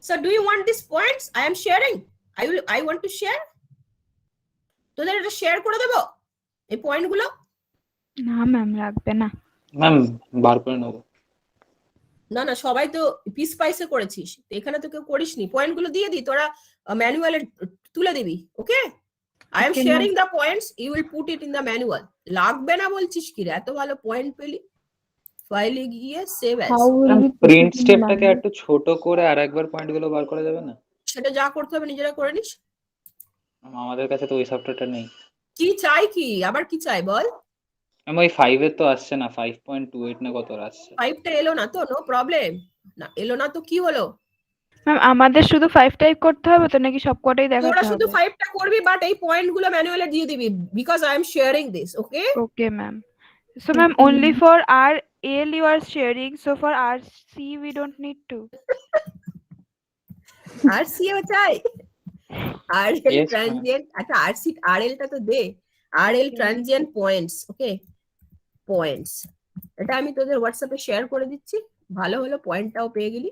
So do you want these points I am sharing? I want to share, তোদের এটা share করে দেব এই point গুলো।
না ma'am, রাখবে না।
Ma'am বার করে নেবো।
না সবাই তো PSpice এ করেছিস, এখানে তো কেউ করিসনি। পয়েন্ট গুলো দিয়ে দি, তোরা ম্যানুয়ালে তুলে দিবি, ওকে। I am
Okay,
sharing the points, you will put it in the manual। লাগবে না বলছিস কি রে, এত ভালো পয়েন্ট পেলি। ফাইলে গিয়ে save as,
How will we put
print
it in
স্টেপটাকে
manual?
একটু ছোট করে আরেকবার পয়েন্টগুলো বার করা যাবে না?
সেটা যা করতে হবে নিজেরা করে নিস।
আমাদের কাছে তো ওই সফটওয়্যারটা নেই।
কি চাই, কি আবার কি চাই বল।
ম্যাম ওই 5 এর তো আসছে না, 5.28 না কত আসছে?
5টা এলো না তো, নো প্রবলেম। না এলো না তো কি হলো?
ম্যাম আমাদের শুধু 5 টাইপ করতে হবে তো নাকি সবকটাই
তোরা
দেখাতে
শুধু
হবে?
5টা করবি, বাট এই পয়েন্ট গুলো ম্যানুয়ালে দিয়ে দিবি, because I am sharing this, okay?
Okay ma'am. So ma'am, only for RL you are sharing, so for RC we don't need to.
আর সিও চাই, আরএল
Yes, ma'am.
ট্রানজিয়েন্ট, আচ্ছা আরসি আরএলটা তো দে, RL transient points, okay points, এটা আমি তোদের হোয়াটসঅ্যাপে শেয়ার করে দিচ্ছি। ভালো হলো, পয়েন্টটাও পেয়ে গেলি,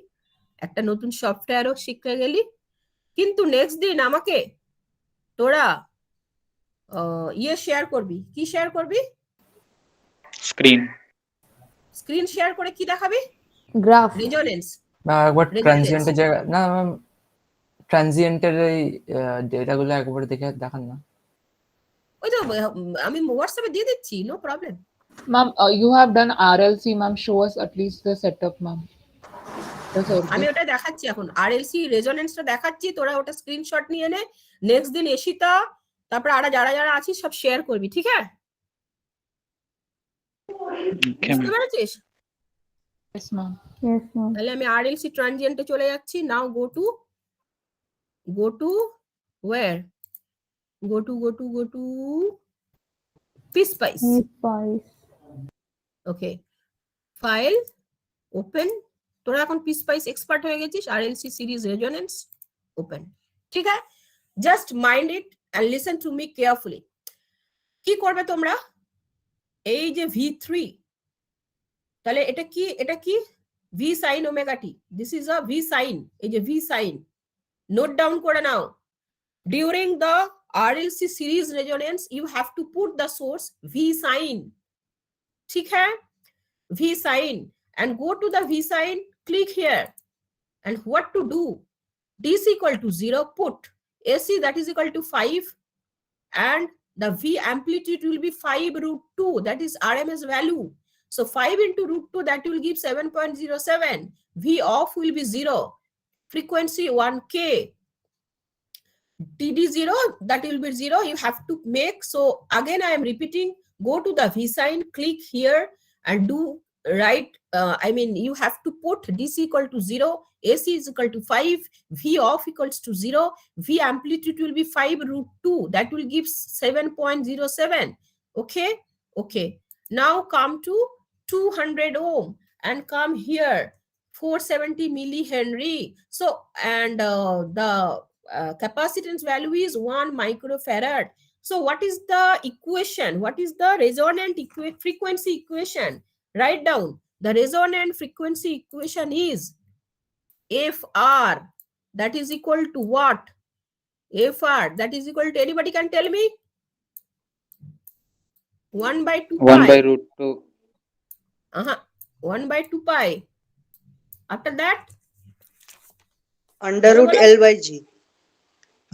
একটা নতুন সফটওয়্যারও শিখে গেলি। কিন্তু নেক্সট দিন আমাকে তোরা ইয়ে শেয়ার করবি, কি শেয়ার করবি?
স্ক্রিন।
স্ক্রিন শেয়ার করে কি দেখাবি?
গ্রাফ।
রেজোনেন্স।
একবার
Resonance.
ট্রানজিয়েন্টের জায়গা না ম্যাম, ট্রানজিয়েন্টের এই ডেটাগুলো একবার দেখে দেখান না।
ওই তো আমি হোয়াটসঅ্যাপে দিয়ে দিচ্ছি, no problem.
Ma'am, you have done RLC, ma'am. Show us at least the setup, ma'am. The
আমি
circuit.
ওটা দেখাচ্ছি এখন, আরএলসি রেজোনেন্সটা দেখাচ্ছি, তোরা ওটা স্ক্রিনশট নিয়ে নে। নেক্সট দিন এসিতা, তারপর আর যারা যারা আছিস সব শেয়ার করবি, ঠিক আছে?
Okay,
বুঝতে
ma'am.
পেরেছিস?
Yes, ma'am.
Yes, ma'am.
তাহলে আমি আরএলসি ট্রানজিয়েন্টে চলে যাচ্ছি। Now go to wire, go to PSpice,
Spice.
Okay file open. তোরা এখন পিসপাইস এক্সপার্ট হয়ে গেছিস, আরএলসি সিরিজ রেজোনেন্স ওপেন, ঠিক আছে? Just mind it and listen to me carefully. কি করবে তোমরা? এই যে V3, তাহলে এটা কি, এটা কি? V sine omega T, this is a V sine, এই যে ভি সাইন, নোট ডাউন করে নাও। During the RLC series resonance you have to put the source V sin, ठीक है? V sin, and go to the V sin, click here, and what to do? DC equal to 0, put AC that is equal to 5, and the V amplitude will be 5√2, that is RMS value. So 5 into √2, that will give 7.07. V off will be 0, frequency 1K, TD0, that will be 0, you have to make. So again I am repeating, go to the V sign, click here and do right, I mean you have to put DC equal to 0, AC is equal to 5, V off equals to 0, V amplitude will be 5√2, that will give 7.07, okay? Okay, now come to 200 ohm and come here, 470 millihenry. So and the capacitance value is 1 microfarad. So what is the equation? What is the resonant frequency equation? Write down. The resonant frequency equation is FR, that is equal to what? FR, that is equal to, anybody can tell me? 1 by 2 pi.
1 by √2.
1 by 2 pi. After that?
Under root L by G.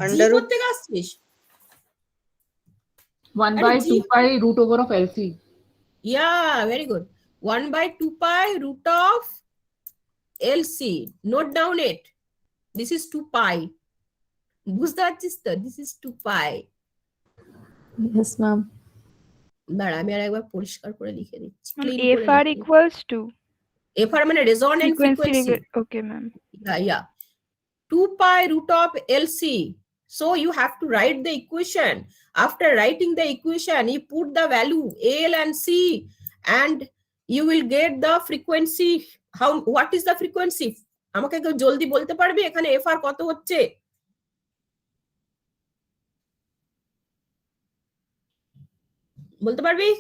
Under root.
করতে আসছিস?
1 by 2 pi root over of LC.
Yeah, very good. 1 by 2 pi root of LC. Note down it. This is 2 pi. বুঝতে পারছিস তো? This is 2 pi.
Yes, ma'am.
দাঁড়া আমি আর একবার পরিষ্কার করে লিখে দিচ্ছি।
FR equals to
FR মানে resonant frequency.
Okay, ma'am.
Yeah. 2 pi root of LC. So you have to write the equation. After writing the equation, you put the value L and C, and you will get the frequency. What is the frequency? আমাকে কেউ জলদি বলতে পারবে এখানে FR কত হচ্ছে? বলতে পারবি?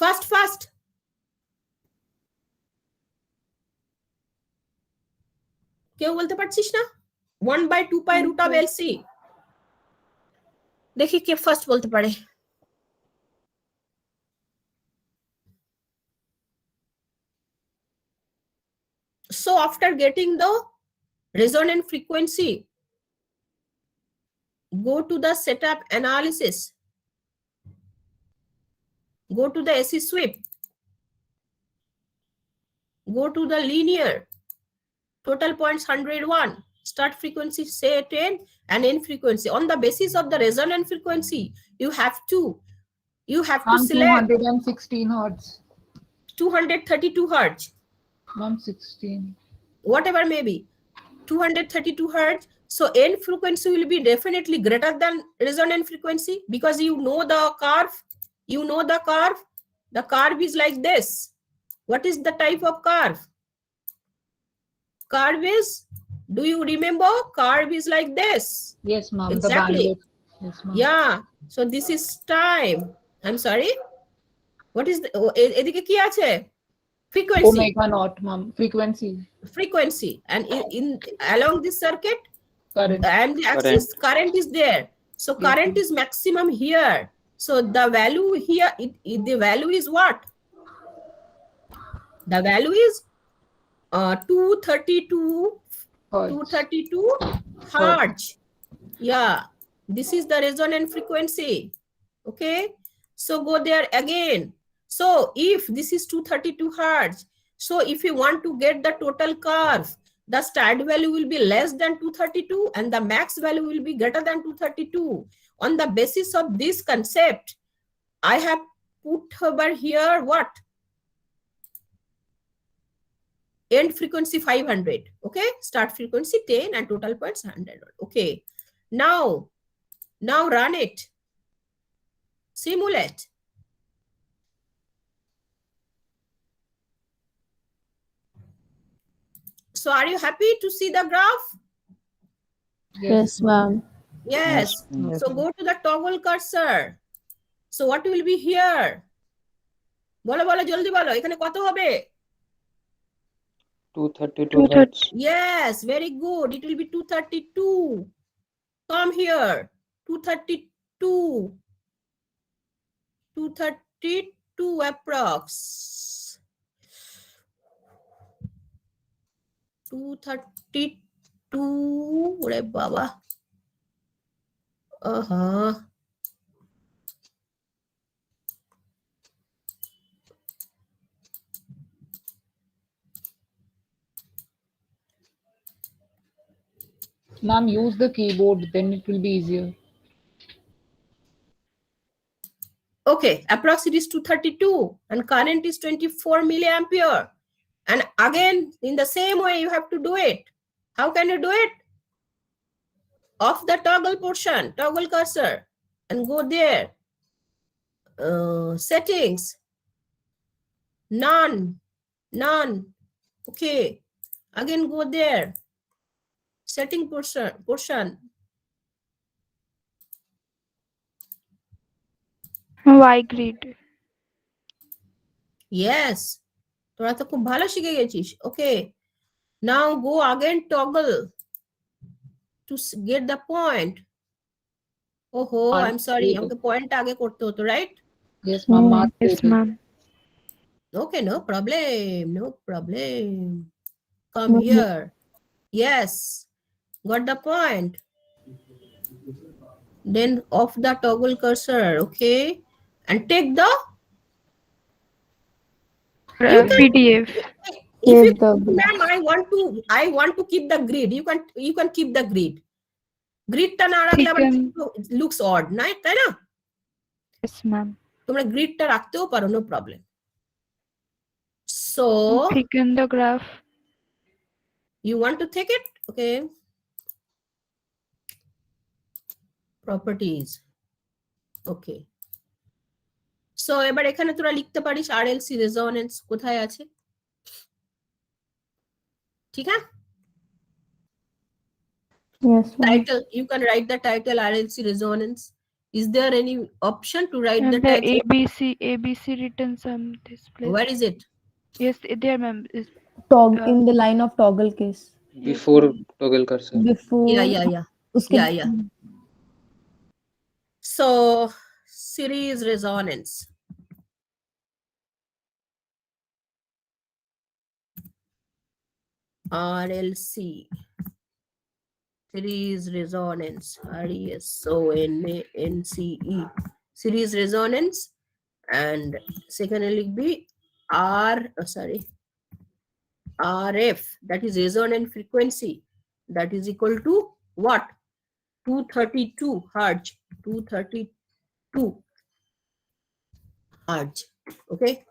ফাস্ট কেউ বলতে পারছিস না? 1 by 2 pi root of LC, দেখি কে ফার্স্ট বলতে পারে। So after getting the resonant frequency, go to the setup analysis, go to the AC sweep, go to the linear, total points 101, start frequency say 10 and end frequency. On the basis of the resonant frequency, you have to
Ma'am,
select
216 hertz.
232 hertz,
Ma'am, 16.
whatever may be, 232 hertz. So end frequency will be definitely greater than resonant frequency, because you know the curve. You know the curve. The curve is like this. What is the type of curve? Curve is, do you remember? Curve is like this.
Yes, ma'am.
Exactly.
The bandwidth. Yes, ma'am.
Yeah. So this is time. I'm sorry. What is the এদিকে কি আছে? Frequency.
Omega naught, ma'am. Frequency.
Frequency. And in along this circuit,
Current.
and the axis current is there. So
Yes,
current
ma'am.
is maximum here. So the value here, the value is what? The value is 232
Hertz.
232 hertz. Yeah, this is the resonant frequency. Okay, so go there again. So if this is 232 hertz, so if you want to get the total curve, the start value will be less than 232 and the max value will be greater than 232. On the basis of this concept, I have put over here what? End frequency 500. Okay, start frequency 10 and total points 100. Okay, now run it. Simulate. So are you happy to see the graph?
Yes, ma'am.
Yes. So go to the toggle cursor. So what will be here? বলো বলো জলদি বলো, এখানে কত হবে?
232 hertz.
Yes, very good. It will be 232. Come here. 232. 232 approx. 232. ওরে বাবা।
Ma'am, use the keyboard, then it will be easier.
Okay, approx it is 232 and current is 24 milliampere. And again, in the same way, you have to do it. How can you do it? Off the toggle portion, toggle cursor, and go there. Settings. None. Okay. Again, go there. Setting portion.
Y grid.
Yes. তোরা তো খুব ভালো শিখে গেছিস। Okay. Now go again toggle to get the point. Oh, I'm sorry. আমাকে পয়েন্টটা আগে করতে হতো, right?
Yes, ma'am.
Yes, ma'am.
Okay, no problem. Come here. Yes. Got the point. Then off the toggle cursor, okay? And take the
PDF.
If you, ma'am, I want to keep the grid. You can keep the grid. Grid টা না রাখলে আবার looks odd, তাই না?
Yes, ma'am.
তোমরা গ্রিডটা রাখতেও পারো, no problem. So
thicken the graph.
You want to take it? Okay. Properties. Okay. So এবার এখানে তোরা লিখতে পারিস RLC resonance কোথায় আছে, ঠিক আছে?
Yes, ma'am.
Title, you can write the title RLC resonance. Is there any option to write
And
the
the
title?
ABC written some this place.
Where is it?
Yes, there, ma'am.
In the line of toggle case.
Before toggle cursor.
Before.
Yeah.
उसके
Yeah. So series resonance. RLC. Series resonance. RESONANCE. Series resonance. And secondly be RF, that is resonant frequency. that is equal to what? 232 hertz. 232 hertz. Okay.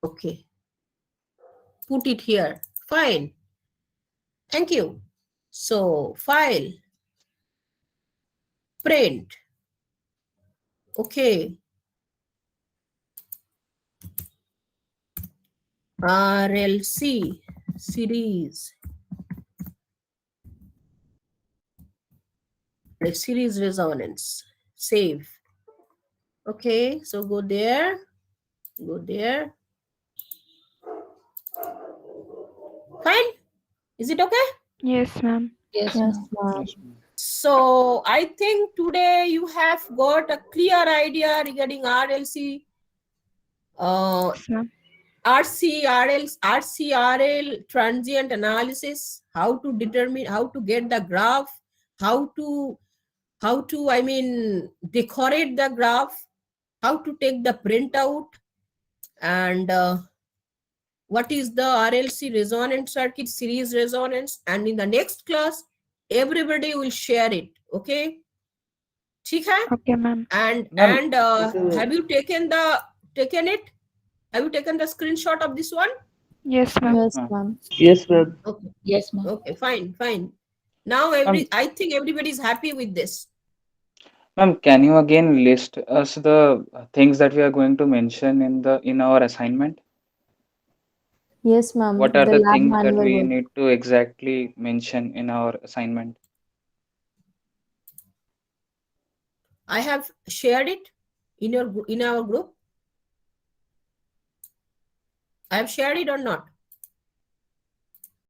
Okay. Put it here. Fine. Thank you. So file, print. Okay. RLC series. The series resonance. Save. Okay, so go there. Go there. Fine. Is it okay?
Yes, ma'am.
Yes,
Yes,
ma'am.
ma'am.
So I think today you have got a clear idea regarding RLC,
Yes, ma'am.
RCRL transient analysis, how to determine, how to get the graph, how to I mean decorate the graph, how to take the printout, and what is the RLC resonant circuit, series resonance. And in the next class everybody will share it. Okay, ठीक है?
Okay, ma'am.
And
Ma'am,
have you taken it? Have you taken the screenshot of this one?
Yes, ma'am.
Yes, ma'am.
Yes, ma'am.
Okay.
Yes, ma'am.
Okay, fine. Now I think everybody is happy with this.
Ma'am, can you again list us the things that we are going to mention in our assignment?
Yes, ma'am.
What are
The
the
lab
things that
manual
we
work.
need to exactly mention in our assignment?
I have shared it in our group. I have shared it or not?